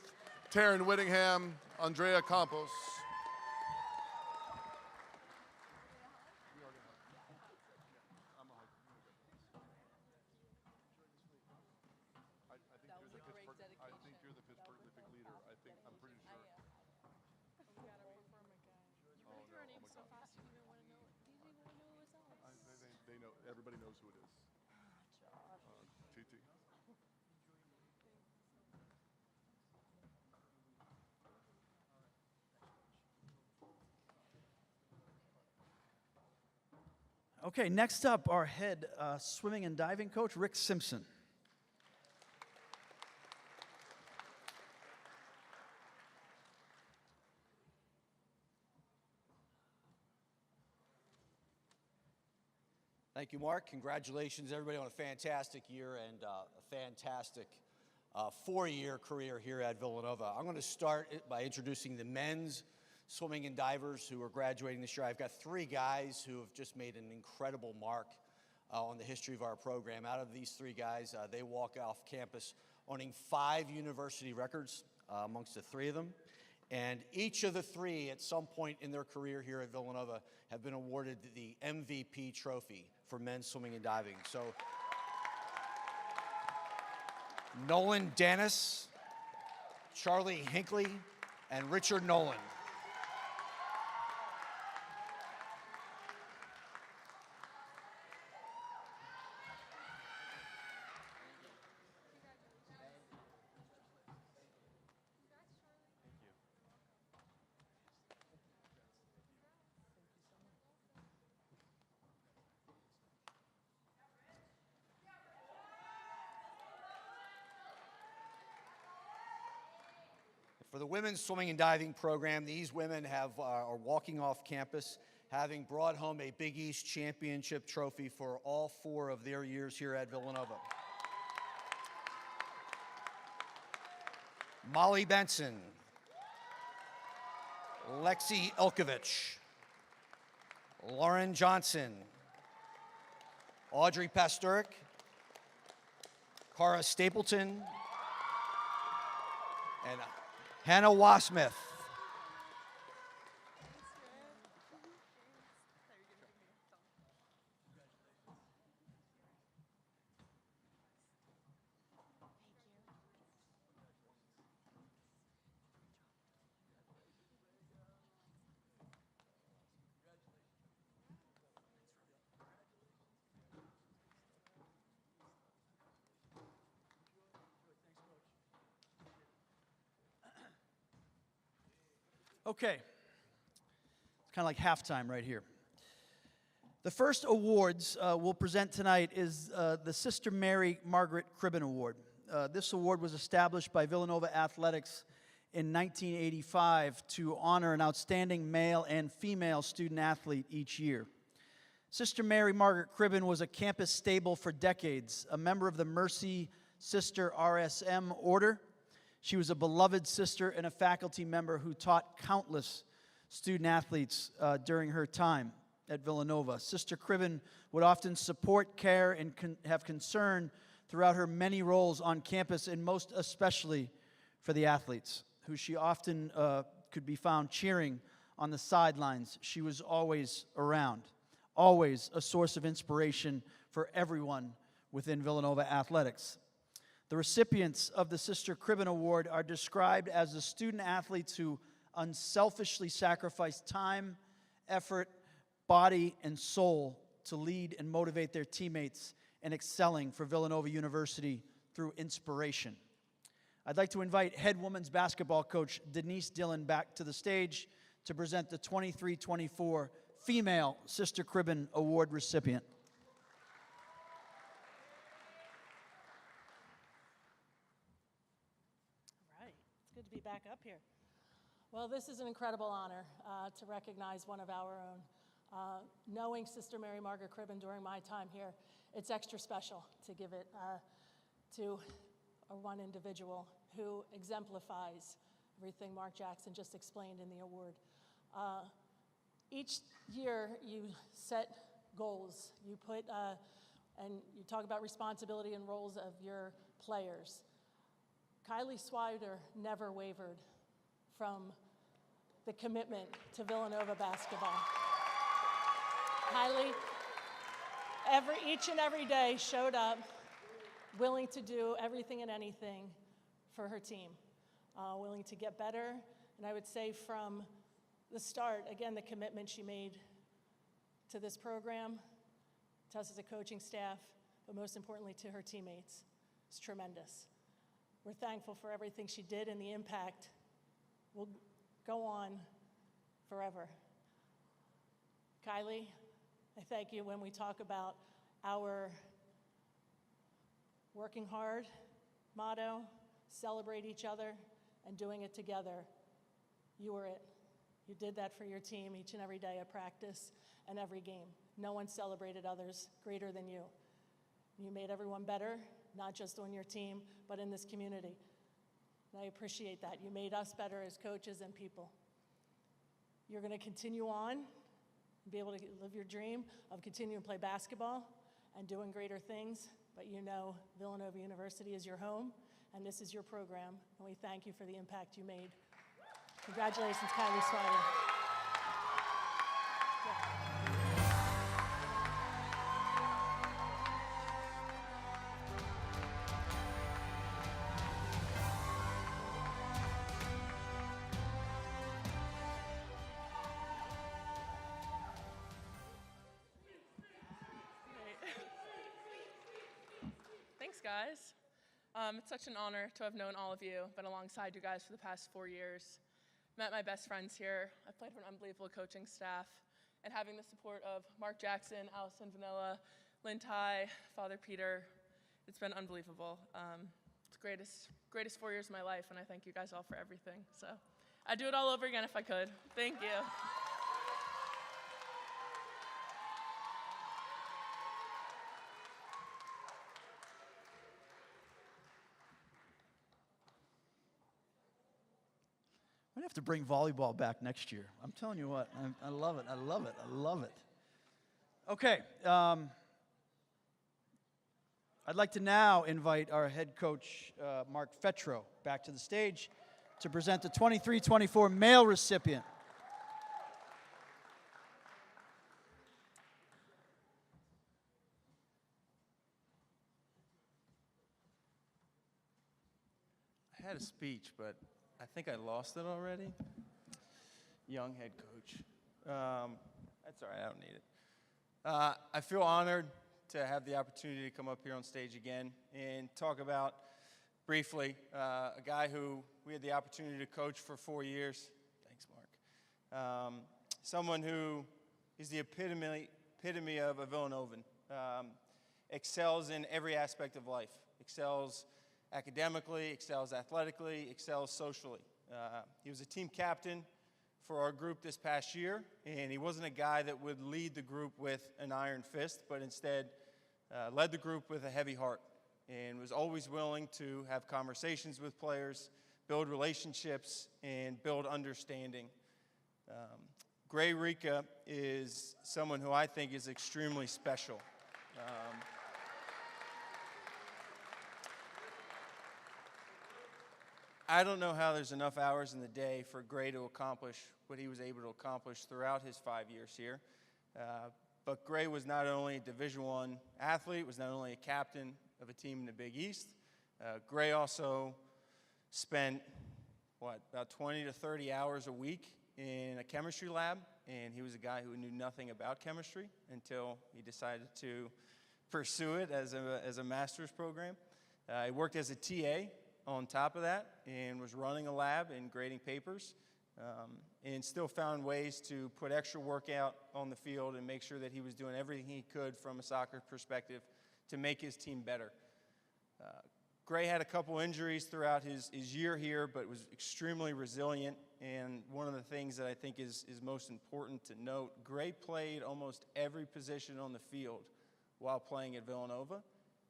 Taryn Whittingham, Andrea Campos. Everybody knows who it is. TT. Okay, next up, our head swimming and diving coach, Rick Simpson. Thank you, Mark. Congratulations, everybody, on a fantastic year and a fantastic 4-year career here at Villanova. I'm going to start by introducing the men's swimming and divers who are graduating this year. I've got 3 guys who have just made an incredible mark on the history of our program. Out of these 3 guys, they walk off campus owning 5 university records amongst the 3 of them. And each of the 3, at some point in their career here at Villanova, have been awarded the MVP trophy for men's swimming and diving. So, Nolan Dennis, Charlie Hinckley, and Richard Nolan. For the women's swimming and diving program, these women are walking off campus, having brought home a Big East championship trophy for all 4 of their years here at Villanova. Molly Benson, Lexi Ilkovich, Lauren Johnson, Audrey Pasturik, Cara Stapleton, and Hannah Wasmith. Okay. It's kind of like halftime right here. The first awards we'll present tonight is the Sister Mary Margaret Cribben Award. This award was established by Villanova Athletics in 1985 to honor an outstanding male and female student athlete each year. Sister Mary Margaret Cribben was a campus stable for decades, a member of the Mercy Sister RSM Order. She was a beloved sister and a faculty member who taught countless student athletes during her time at Villanova. Sister Cribben would often support, care, and have concern throughout her many roles on campus, and most especially for the athletes, who she often could be found cheering on the sidelines. She was always around, always a source of inspiration for everyone within Villanova Athletics. The recipients of the Sister Cribben Award are described as the student athletes who unselfishly sacrificed time, effort, body, and soul to lead and motivate their teammates in excelling for Villanova University through inspiration. I'd like to invite head women's basketball coach Denise Dillon back to the stage to present the 23-24 Female Sister Cribben Award recipient. All right, it's good to be back up here. Well, this is an incredible honor to recognize one of our own. Knowing Sister Mary Margaret Cribben during my time here, it's extra special to give it to one individual who exemplifies everything Mark Jackson just explained in the award. Each year you set goals, you put, and you talk about responsibility and roles of your players. Kylie Swider never wavered from the commitment to Villanova basketball. Kylie, each and every day showed up, willing to do everything and anything for her team, willing to get better. And I would say from the start, again, the commitment she made to this program, to us as a coaching staff, but most importantly to her teammates, is tremendous. We're thankful for everything she did, and the impact will go on forever. Kylie, I thank you when we talk about our working hard motto, celebrate each other, and doing it together. You were it. You did that for your team each and every day of practice and every game. No one celebrated others greater than you. You made everyone better, not just on your team, but in this community. And I appreciate that. You made us better as coaches and people. You're going to continue on and be able to live your dream of continuing to play basketball and doing greater things, but you know Villanova University is your home, and this is your program, and we thank you for the impact you made. Congratulations, Kylie Swider. Thanks, guys. It's such an honor to have known all of you, been alongside you guys for the past 4 years. Met my best friends here. I've played for an unbelievable coaching staff, and having the support of Mark Jackson, Allison Vanilla, Lynn Ty, Father Peter, it's been unbelievable. It's the greatest 4 years of my life, and I thank you guys all for everything. So I'd do it all over again if I could. Thank you. We're going to have to bring volleyball back next year. I'm telling you what, I love it, I love it, I love it. Okay, I'd like to now invite our head coach, Mark Fetro, back to the stage to present the 23-24 male recipient. I had a speech, but I think I lost it already. Young head coach. That's all right, I don't need it. I feel honored to have the opportunity to come up here on stage again and talk about, briefly, a guy who we had the opportunity to coach for 4 years. Thanks, Mark. Someone who is the epitome of a Villanovan. Excels in every aspect of life. Excels academically, excels athletically, excels socially. He was a team captain for our group this past year, and he wasn't a guy that would lead the group with an iron fist, but instead led the group with a heavy heart and was always willing to have conversations with players, build relationships, and build understanding. Gray Rika is someone who I think is extremely special. I don't know how there's enough hours in the day for Gray to accomplish what he was able to accomplish throughout his 5 years here. But Gray was not only a Division I athlete, was not only a captain of a team in the Big East. Gray also spent, about 20 to 30 hours a week in a chemistry lab, and he was a guy who knew nothing about chemistry until he decided to pursue it as a master's program. He worked as a TA on top of that and was running a lab and grading papers, and still found ways to put extra work out on the field and make sure that he was doing everything he could from a soccer perspective to make his team better. Gray had a couple injuries throughout his year here, but was extremely resilient. And one of the things that I think is most important to note, Gray played almost every position on the field while playing at Villanova.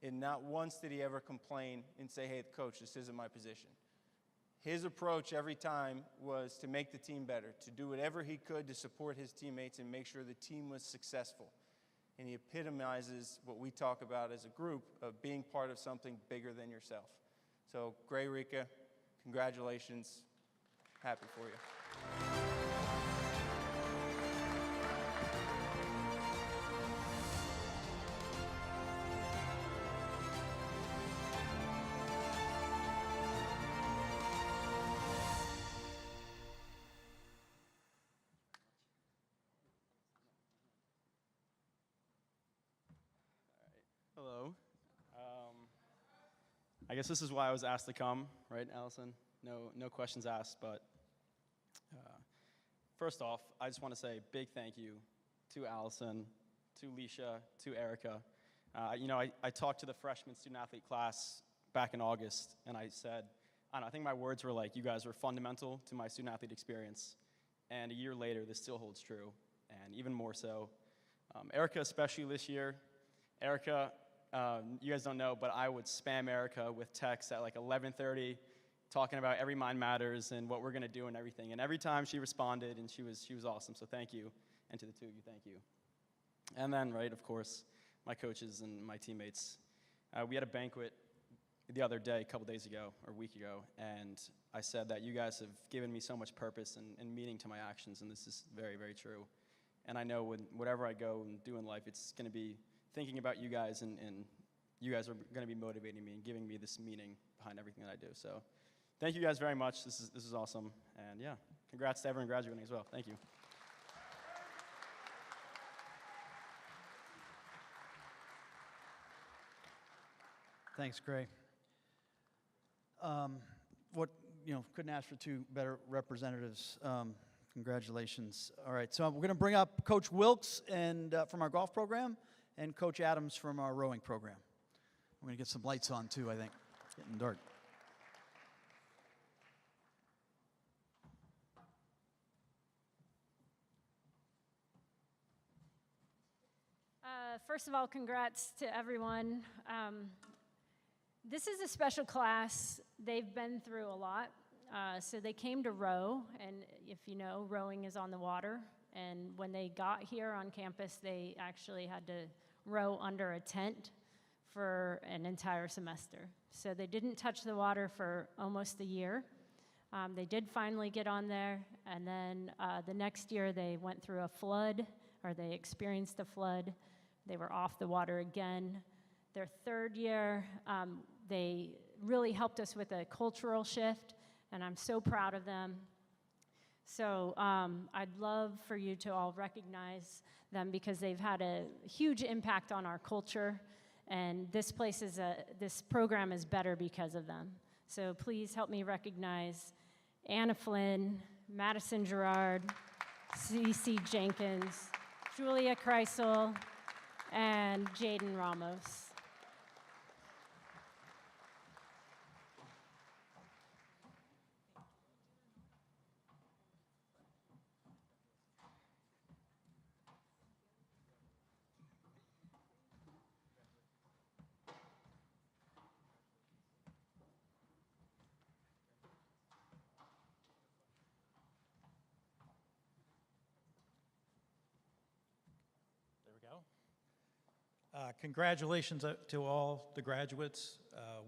And not once did he ever complain and say, hey, coach, this isn't my position. His approach every time was to make the team better, to do whatever he could to support his teammates and make sure the team was successful. And he epitomizes what we talk about as a group of being part of something bigger than yourself. So, Gray Rika, congratulations. Happy for you. Hello. I guess this is why I was asked to come, right, Allison? No questions asked, but first off, I just want to say a big thank you to Allison, to Leisha, to Erica. I talked to the freshman student-athlete class back in August, and I said, I think my words were like, you guys were fundamental to my student-athlete experience, and a year later, this still holds true, and even more so. Erica, especially this year. Erica, you guys don't know, but I would spam Erica with texts at like 11:30, talking about every Mind Matters and what we're going to do and everything. And every time she responded, and she was awesome. So thank you, and to the two of you, thank you. And then, right, of course, my coaches and my teammates. We had a banquet the other day, a couple days ago, or a week ago, and I said that you guys have given me so much purpose and meaning to my actions, and this is very, very true. And I know whatever I go and do in life, it's going to be thinking about you guys, and you guys are going to be motivating me and giving me this meaning behind everything that I do. So thank you guys very much. This is awesome. And yeah, congrats to everyone graduating as well. Thank you. Thanks, Gray. Couldn't ask for two better representatives. Congratulations. All right, so we're going to bring up Coach Wilkes from our golf program and Coach Adams from our rowing program. We're going to get some lights on too, I think. Getting dark. First of all, congrats to everyone. This is a special class. They've been through a lot. So they came to row, and if you know, rowing is on the water. And when they got here on campus, they actually had to row under a tent for an entire semester. So they didn't touch the water for almost a year. They did finally get on there, and then the next year they went through a flood, or they experienced a flood. They were off the water again. Their third year, they really helped us with a cultural shift, and I'm so proud of them. So I'd love for you to all recognize them because they've had a huge impact on our culture, and this program is better because of them. So please help me recognize Anna Flynn, Madison Gerard, Cece Jenkins, Julia Kreisel, and Jaden Ramos. Congratulations to all the graduates.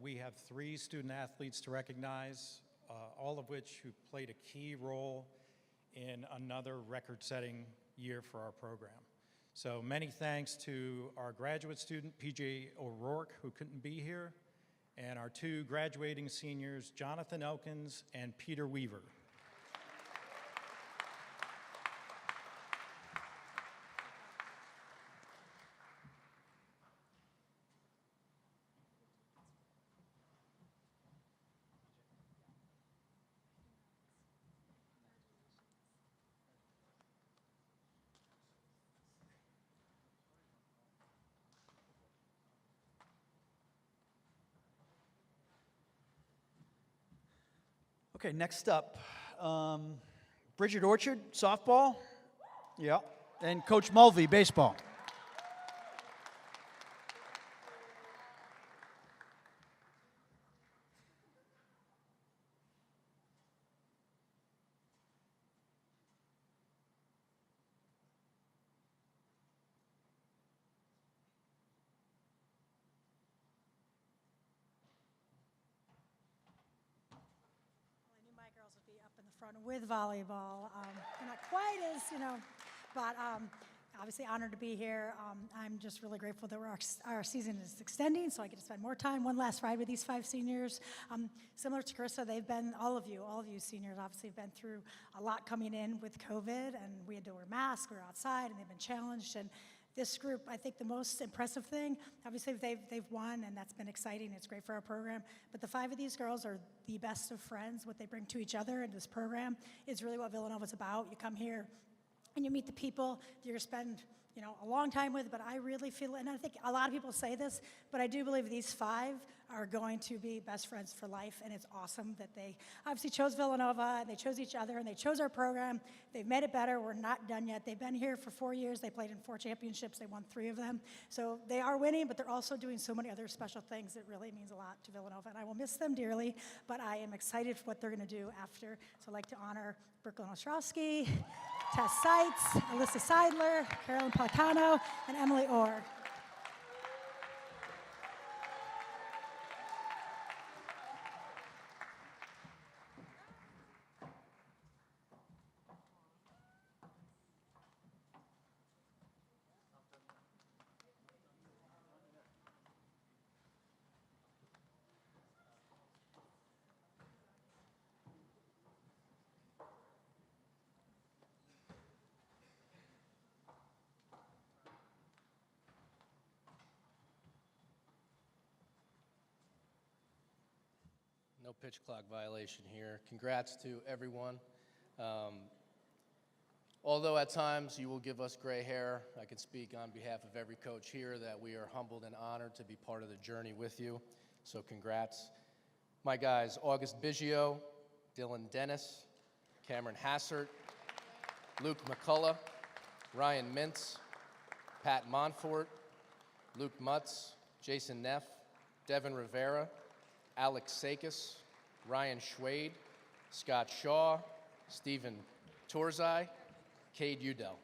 We have 3 student athletes to recognize, all of which who played a key role in another record-setting year for our program. So many thanks to our graduate student, PJ O'Rourke, who couldn't be here, and our 2 graduating seniors, Jonathan Elkins and Peter Weaver. Okay, next up, Bridget Orchard, softball. Yeah. And Coach Mulvey, baseball. With volleyball. We're not quite as, but obviously honored to be here. I'm just really grateful that our season is extending, so I get to spend more time, one last ride with these 5 seniors. Similar to Carissa, they've been, all of you seniors obviously have been through a lot coming in with COVID, and we had to wear masks, we were outside, and they've been challenged. And this group, I think the most impressive thing, obviously they've won, and that's been exciting. It's great for our program. But the 5 of these girls are the best of friends. What they bring to each other in this program is really what Villanova's about. You come here and you meet the people you're going to spend a long time with, but I really feel, and I think a lot of people say this, but I do believe these 5 are going to be best friends for life, and it's awesome that they obviously chose Villanova, and they chose each other, and they chose our program. They've made it better. We're not done yet. They've been here for 4 years. They played in 4 championships. They won 3 of them. So they are winning, but they're also doing so many other special things. It really means a lot to Villanova, and I will miss them dearly, but I am excited for what they're going to do after. So I'd like to honor Brooklyn Ostrowski, Tess Seitz, Alyssa Seidler, Carolyn Policano, and Emily Orr. No pitch clock violation here. Congrats to everyone. Although at times you will give us gray hair, I can speak on behalf of every coach here that we are humbled and honored to be part of the journey with you. So congrats. My guys, August Biggio, Dylan Dennis, Cameron Hassert, Luke McCullough, Ryan Mintz, Pat Montfort, Luke Mutz, Jason Neff, Devin Rivera, Alex Sakis, Ryan Schwade, Scott Shaw, Stephen Torzai, Cade Udell.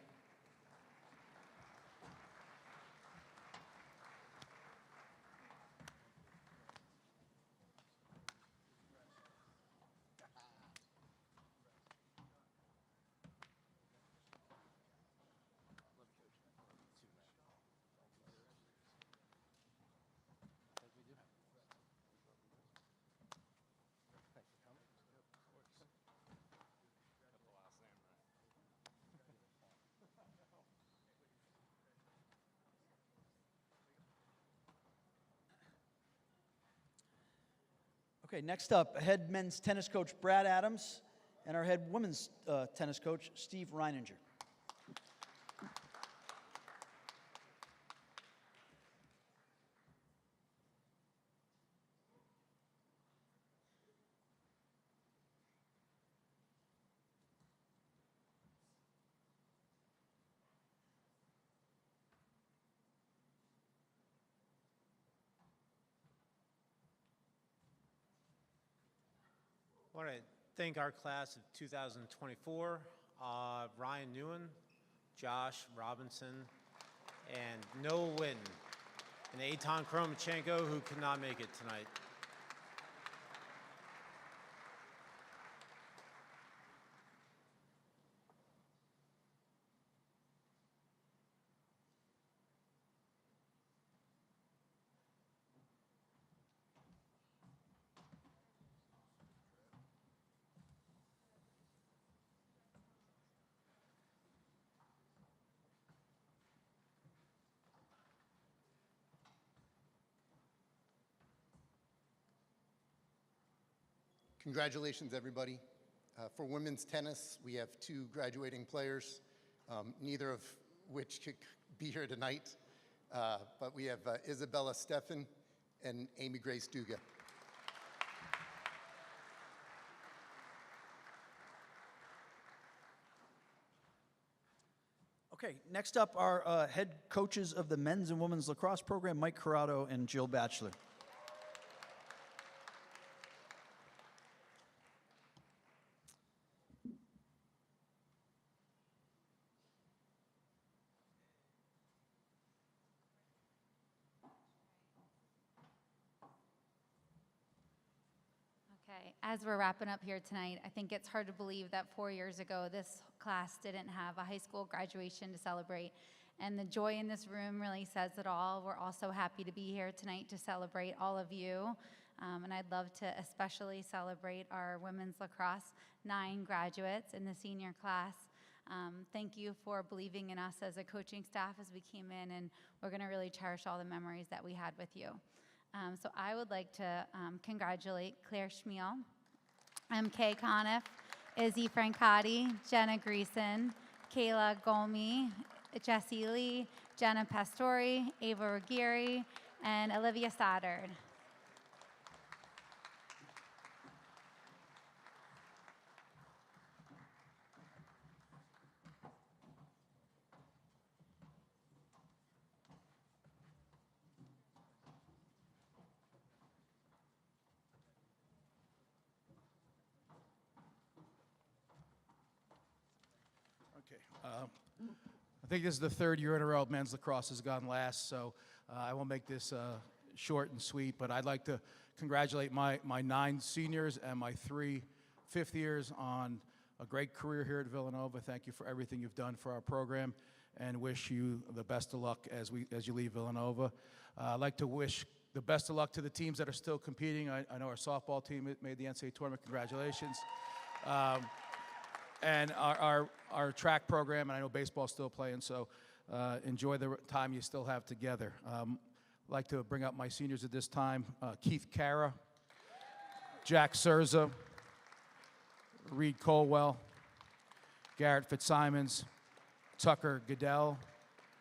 Okay, next up, head men's tennis coach Brad Adams and our head women's tennis coach Steve Reininger. I want to thank our class of 2024, Ryan Newen, Josh Robinson, and Noah Witten, and Eitan Kromachenko, who could not make it tonight. Congratulations, everybody. For women's tennis, we have 2 graduating players, neither of which could be here tonight. But we have Isabella Steffen and Amy Grace Duga. Okay, next up are head coaches of the men's and women's lacrosse program, Mike Corrado and Jill Batchelor. Okay, as we're wrapping up here tonight, I think it's hard to believe that 4 years ago, this class didn't have a high school graduation to celebrate. And the joy in this room really says it all. We're also happy to be here tonight to celebrate all of you. And I'd love to especially celebrate our women's lacrosse 9 graduates in the senior class. Thank you for believing in us as a coaching staff as we came in, and we're gonna really cherish all the memories that we had with you. So I would like to congratulate Claire Schmiel, MK Conniff, Izzy Francati, Jenna Greason, Kayla Gomi, Jessie Lee, Jenna Pastori, Ava Ruggieri, and Olivia Stoddard. I think this is the 3rd year in a row men's lacrosse has gone last, so I will make this short and sweet, but I'd like to congratulate my 9 seniors and my 3 fifth years on a great career here at Villanova. Thank you for everything you've done for our program, and wish you the best of luck as you leave Villanova. I'd like to wish the best of luck to the teams that are still competing. I know our softball team made the NCAA tournament. Congratulations. And our track program, and I know baseball's still playing, so enjoy the time you still have together. I'd like to bring up my seniors at this time. Keith Cara, Jack Surza, Reed Colwell, Garrett Fitzsimons, Tucker Goodell,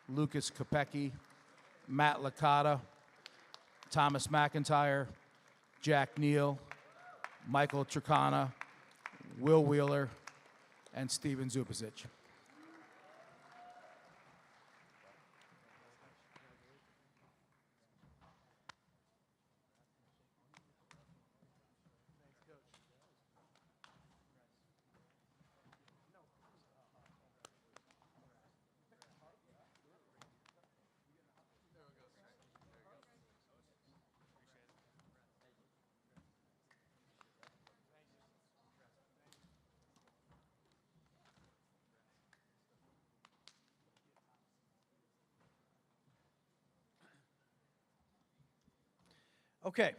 Lucas Kopecki, Matt Licata, Thomas McIntyre, Jack Neal, Michael Tricana, Will Wheeler, and Steven Zupasic. Okay.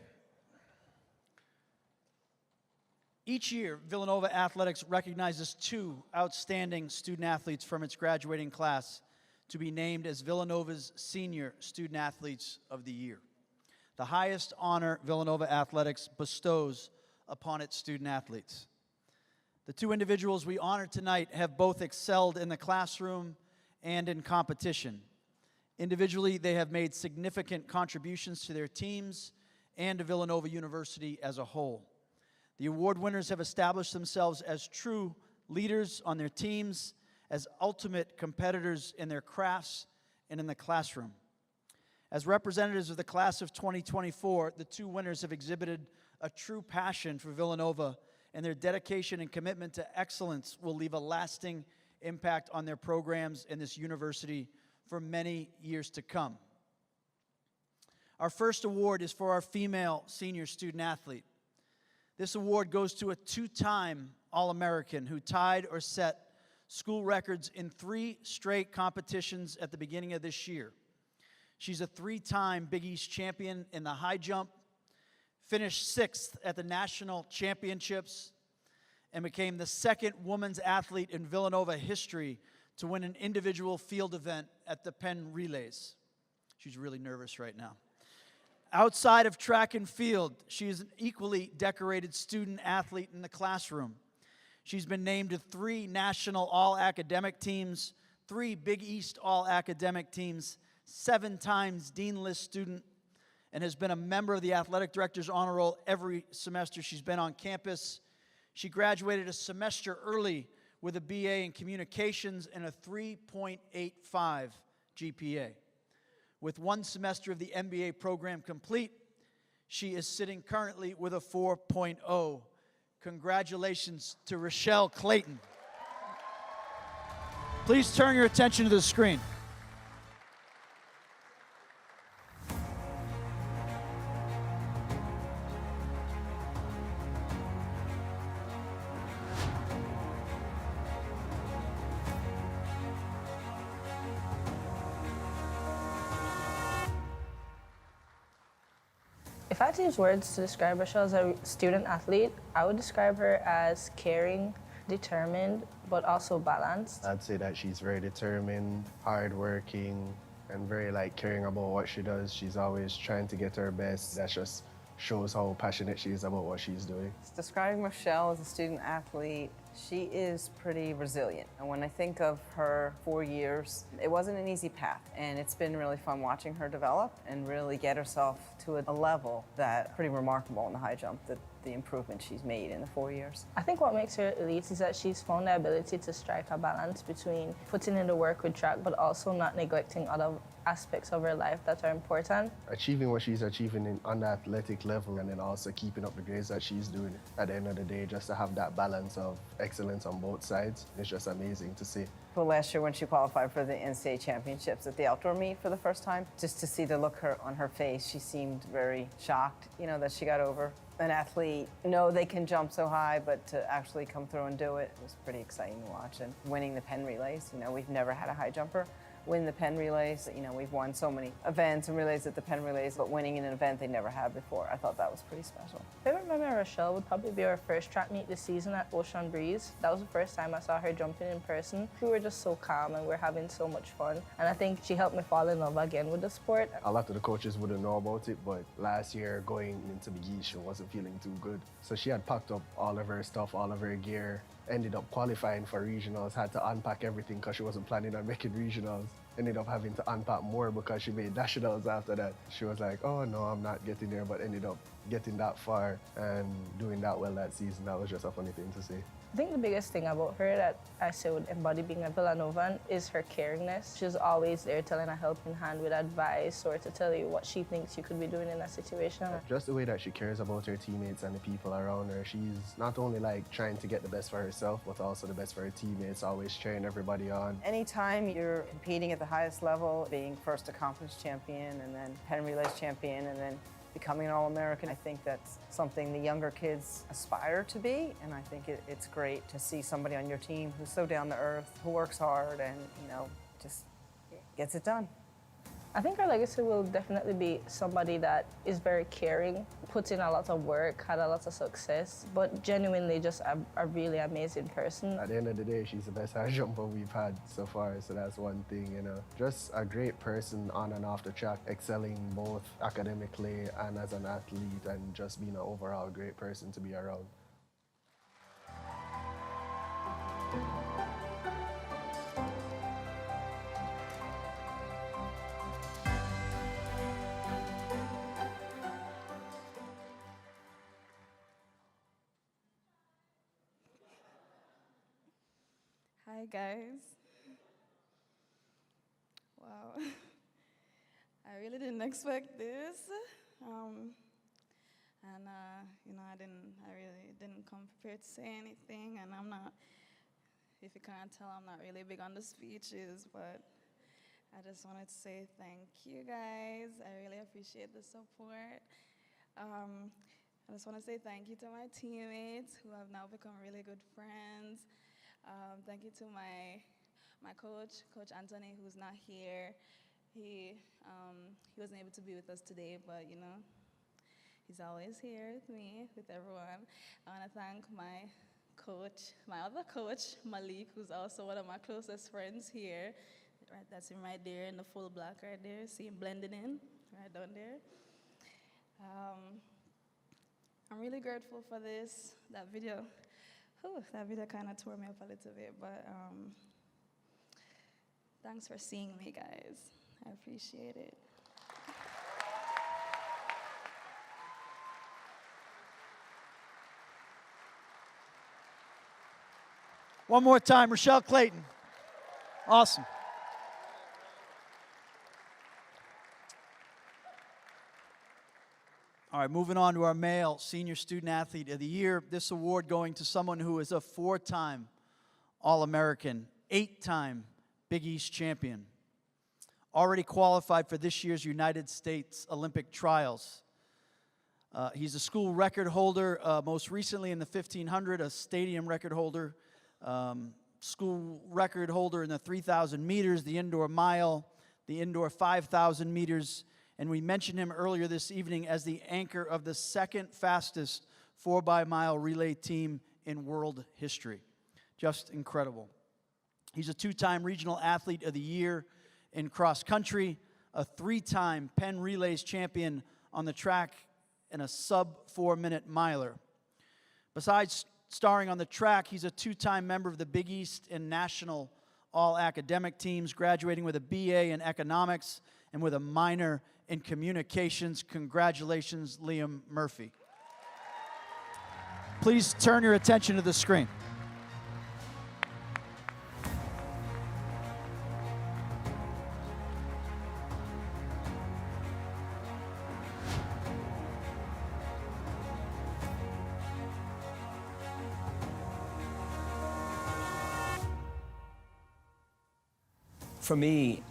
Each year, Villanova Athletics recognizes 2 outstanding student athletes from its graduating class to be named as Villanova's Senior Student Athletes of the Year, the highest honor Villanova Athletics bestows upon its student athletes. The 2 individuals we honor tonight have both excelled in the classroom and in competition. Individually, they have made significant contributions to their teams and to Villanova University as a whole. The award winners have established themselves as true leaders on their teams, as ultimate competitors in their crafts and in the classroom. As representatives of the class of 2024, the 2 winners have exhibited a true passion for Villanova and their dedication and commitment to excellence will leave a lasting impact on their programs and this university for many years to come. Our first award is for our female senior student athlete. This award goes to a two-time All-American who tied or set school records in 3 straight competitions at the beginning of this year. She's a 3-time Big East champion in the high jump, finished 6th at the national championships, and became the second women's athlete in Villanova history to win an individual field event at the Penn Relays. She's really nervous right now. Outside of track and field, she is an equally decorated student athlete in the classroom. She's been named to 3 national all-academic teams, 3 Big East all-academic teams, 7 times Dean List student, and has been a member of the athletic director's honor roll every semester she's been on campus. She graduated a semester early with a BA in communications and a 3.85 GPA. With 1 semester of the MBA program complete, she is sitting currently with a 4.0. Congratulations to Rochelle Clayton. Please turn your attention to the screen. If I had to use words to describe Rochelle as a student athlete, I would describe her as caring, determined, but also balanced. I'd say that she's very determined, hardworking, and very caring about what she does. She's always trying to get her best. That just shows how passionate she is about what she's doing. Describing Rochelle as a student athlete, she is pretty resilient. And when I think of her 4 years, it wasn't an easy path. And it's been really fun watching her develop and really get herself to a level that's pretty remarkable in the high jump, the improvement she's made in the 4 years. I think what makes her elite is that she's found the ability to strike a balance between putting in the work with track, but also not neglecting other aspects of her life that are important. Achieving what she's achieving on the athletic level and then also keeping up the grades that she's doing at the end of the day, just to have that balance of excellence on both sides, it's just amazing to see. Well, last year when she qualified for the NCAA championships at the outdoor meet for the first time, just to see the look on her face, she seemed very shocked, that she got over. An athlete, they can jump so high, but to actually come through and do it was pretty exciting to watch. And winning the Penn Relays, we've never had a high jumper win the Penn Relays. We've won so many events and relays at the Penn Relays, but winning in an event they never had before, I thought that was pretty special. Favorite memory of Rochelle would probably be our first track meet this season at Ocean Breeze. That was the first time I saw her jumping in person. We were just so calm and we were having so much fun. And I think she helped me fall in love again with the sport. A lot of the coaches wouldn't know about it, but last year going into Big East, she wasn't feeling too good. So she had packed up all of her stuff, all of her gear, ended up qualifying for regionals, had to unpack everything because she wasn't planning on making regionals. Ended up having to unpack more because she made nationals after that. She was like, oh no, I'm not getting there, but ended up getting that far and doing that well that season. That was just a funny thing to say. I think the biggest thing about her that I say would embody being a Villanovan is her caringness. She's always there telling a helping hand with advice or to tell you what she thinks you could be doing in a situation. Just the way that she cares about her teammates and the people around her. She's not only trying to get the best for herself, but also the best for her teammates, always cheering everybody on. Anytime you're competing at the highest level, being first accomplished champion and then Penn Relays champion and then becoming an All-American, I think that's something the younger kids aspire to be, and I think it's great to see somebody on your team who's so down to earth, who works hard and, just gets it done. I think her legacy will definitely be somebody that is very caring, puts in a lot of work, had a lot of success, but genuinely just a really amazing person. At the end of the day, she's the best high jumper we've had so far, so that's one thing, Just a great person on and off the track, excelling both academically and as an athlete, and just being an overall great person to be around. Hi guys. Wow. I really didn't expect this. And, I really didn't come prepared to say anything, and I'm not, if you can't tell, I'm not really big on the speeches, but I just wanted to say thank you guys. I really appreciate the support. I just want to say thank you to my teammates who have now become really good friends. Thank you to my coach, Coach Anthony, who's not here. He wasn't able to be with us today, but he's always here with me, with everyone. I want to thank my coach, my other coach, Malik, who's also one of my closest friends here. Right, that's him right there in the full black right there. See him blending in right down there. I'm really grateful for this. That video kind of tore me up a little bit, but thanks for seeing me, guys. I appreciate it. One more time, Rochelle Clayton. Awesome. All right, moving on to our male Senior Student Athlete of the Year. This award going to someone who is a 4-time All-American, 8-time Big East champion, already qualified for this year's United States Olympic trials. He's a school record holder, most recently in the 1500, a stadium record holder, school record holder in the 3,000 meters, the indoor mile, the indoor 5,000 meters, and we mentioned him earlier this evening as the anchor of the second fastest 4x-mile relay team in world history. Just incredible. He's a 2-time Regional Athlete of the Year in cross country, a 3-time Penn Relays champion on the track, and a sub-4-minute miler. Besides starring on the track, he's a 2-time member of the Big East and National All-Academic teams, graduating with a BA in economics and with a minor in communications. Congratulations, Liam Murphy. Please turn your attention to the screen. For me,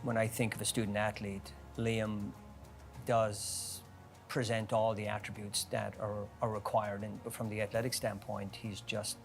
when I think of a student athlete, Liam does present all the attributes that are required. And from the athletic standpoint, he's just,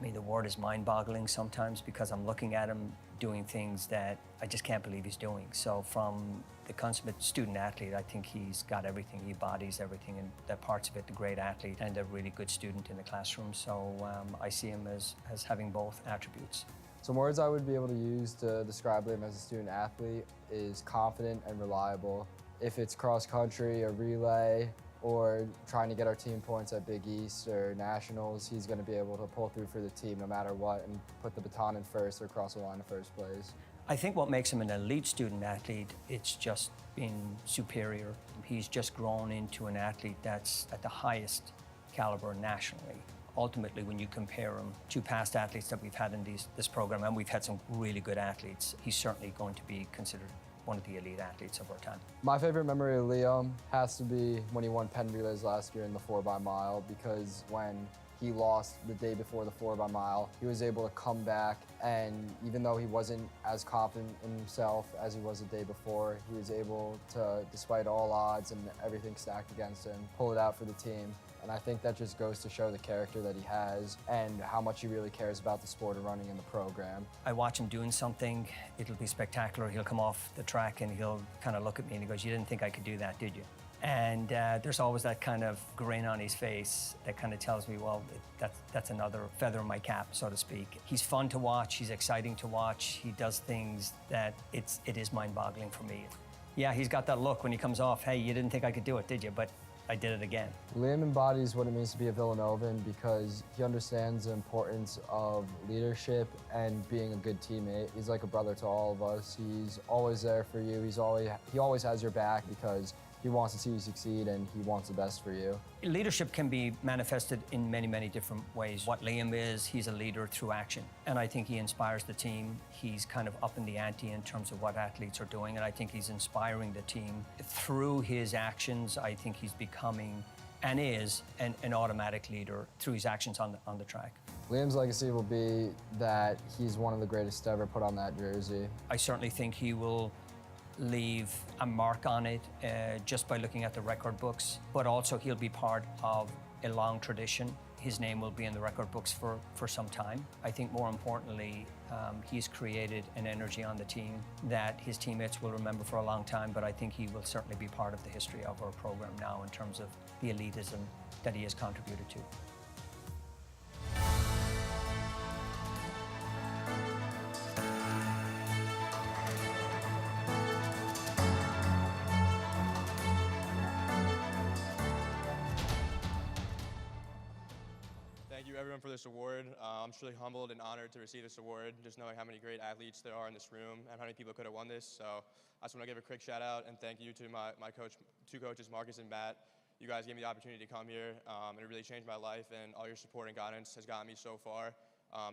the word is mind-boggling sometimes, because I'm looking at him doing things that I just can't believe he's doing. So from the consummate student athlete, I think he's got everything. He embodies everything, and that parts of it, the great athlete and a really good student in the classroom. So I see him as having both attributes. Some words I would be able to use to describe Liam as a student athlete is confident and reliable. If it's cross country or relay or trying to get our team points at Big East or Nationals, he's going to be able to pull through for the team no matter what and put the baton in first or cross the line in first place. I think what makes him an elite student athlete, it's just being superior. He's just grown into an athlete that's at the highest caliber nationally. Ultimately, when you compare him to past athletes that we've had in this program, and we've had some really good athletes, he's certainly going to be considered one of the elite athletes of our time. My favorite memory of Liam has to be when he won Penn Relays last year in the 4x-mile, because when he lost the day before the 4x-mile, he was able to come back, and even though he wasn't as confident in himself as he was the day before, he was able to, despite all odds and everything stacked against him, pull it out for the team. And I think that just goes to show the character that he has and how much he really cares about the sport of running in the program. I watch him doing something, it'll be spectacular. He'll come off the track and he'll kind of look at me and he goes, "You didn't think I could do that, did you?" And there's always that kind of grin on his face that kind of tells me, well, that's another feather in my cap, so to speak. He's fun to watch, he's exciting to watch. He does things that it is mind-boggling for me. Yeah, he's got that look when he comes off, "Hey, you didn't think I could do it, did you?" But I did it again. Liam embodies what it means to be a Villanovan because he understands the importance of leadership and being a good teammate. He's like a brother to all of us. He's always there for you. He always has your back because he wants to see you succeed and he wants the best for you. Leadership can be manifested in many, many different ways. What Liam is, he's a leader through action. And I think he inspires the team. He's kind of upping the ante in terms of what athletes are doing. And I think he's inspiring the team. Through his actions, I think he's becoming and is an automatic leader through his actions on the track. Liam's legacy will be that he's one of the greatest to ever put on that jersey. I certainly think he will leave a mark on it just by looking at the record books, but also he'll be part of a long tradition. His name will be in the record books for some time. I think more importantly, he's created an energy on the team that his teammates will remember for a long time, but I think he will certainly be part of the history of our program now in terms of the elitism that he has contributed to. Thank you everyone for this award. I'm truly humbled and honored to receive this award, just knowing how many great athletes there are in this room and how many people could have won this. So I just want to give a quick shout out and thank you to my two coaches, Marcus and Matt. You guys gave me the opportunity to come here, and it really changed my life, and all your support and guidance has gotten me so far.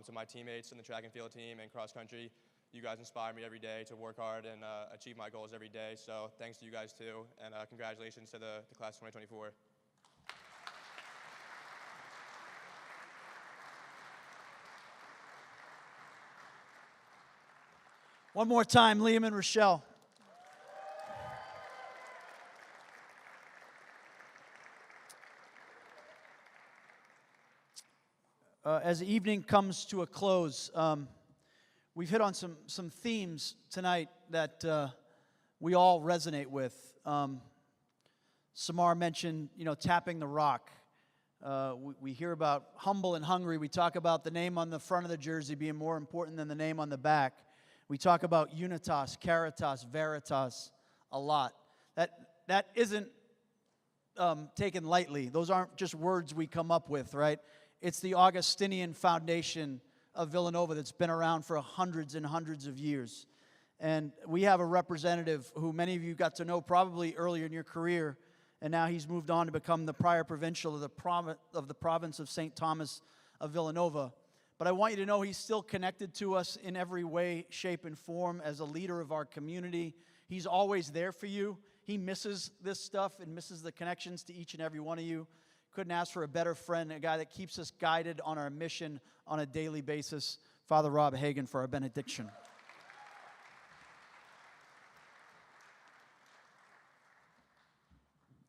To my teammates in the track and field team and cross country, you guys inspire me every day to work hard and achieve my goals every day. So thanks to you guys too, and congratulations to the class of 2024. One more time, Liam and Rochelle. As the evening comes to a close, we've hit on some themes tonight that we all resonate with. Samar mentioned, tapping the rock. We hear about humble and hungry. We talk about the name on the front of the jersey being more important than the name on the back. We talk about unitas, caritas, veritas a lot. That isn't taken lightly. Those aren't just words we come up with, right? It's the Augustinian foundation of Villanova that's been around for hundreds and hundreds of years. And we have a representative who many of you got to know probably earlier in your career, and now he's moved on to become the prior provincial of the province of St. Thomas of Villanova. But I want you to know he's still connected to us in every way, shape, and form as a leader of our community. He's always there for you. He misses this stuff and misses the connections to each and every one of you. Couldn't ask for a better friend, a guy that keeps us guided on our mission on a daily basis. Father Rob Hagan for our benediction.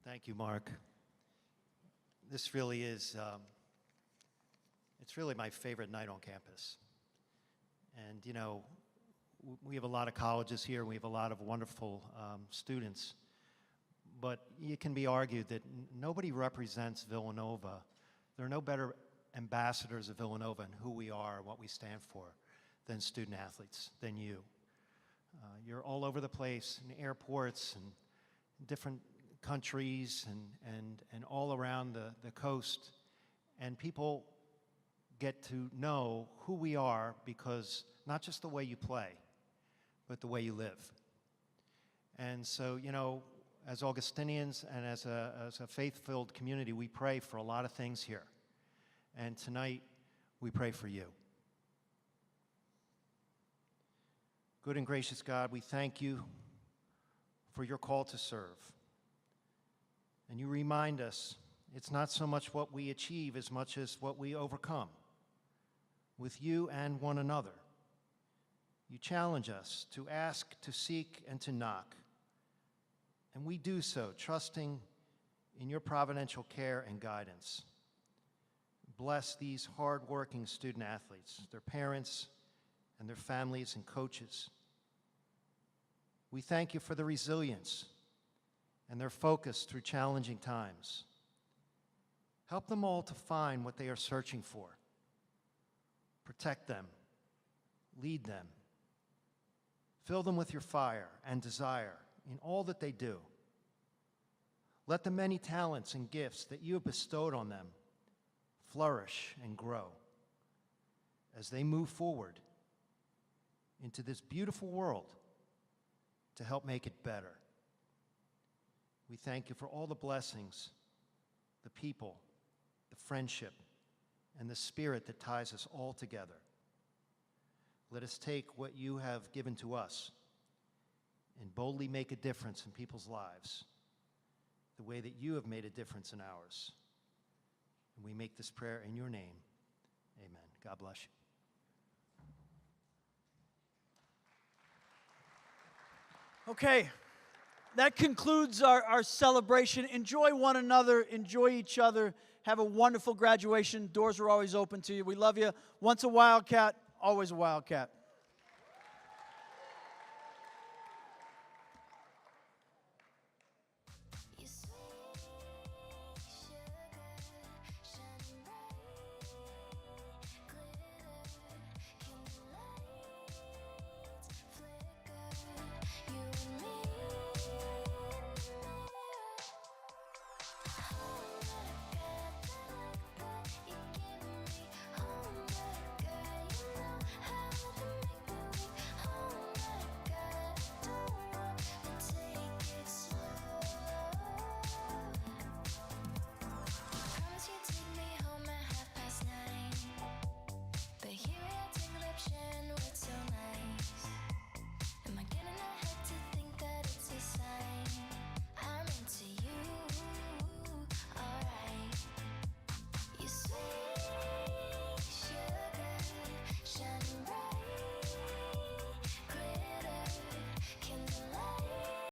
Thank you, Mark. This really is, it's really my favorite night on campus. And, we have a lot of colleges here. We have a lot of wonderful students. But it can be argued that nobody represents Villanova. There are no better ambassadors of Villanova and who we are and what we stand for than student athletes, than you. You're all over the place in airports and different countries and all around the coast. And people get to know who we are because not just the way you play, but the way you live. And so, as Augustinians and as a faith-filled community, we pray for a lot of things here. And tonight, we pray for you. Good and gracious God, we thank you for your call to serve. And you remind us it's not so much what we achieve as much as what we overcome with you and one another. You challenge us to ask, to seek, and to knock. And we do so, trusting in your providential care and guidance. Bless these hard-working student athletes, their parents, and their families and coaches. We thank you for their resilience and their focus through challenging times. Help them all to find what they are searching for. Protect them, lead them, fill them with your fire and desire in all that they do. Let the many talents and gifts that you have bestowed on them flourish and grow as they move forward into this beautiful world to help make it better. We thank you for all the blessings, the people, the friendship, and the spirit that ties us all together. Let us take what you have given to us and boldly make a difference in people's lives, the way that you have made a difference in ours. And we make this prayer in your name. Amen. God bless you. Okay, that concludes our celebration. Enjoy one another, enjoy each other. Have a wonderful graduation. Doors are always open to you. We love you. Once a Wildcat, always a Wildcat.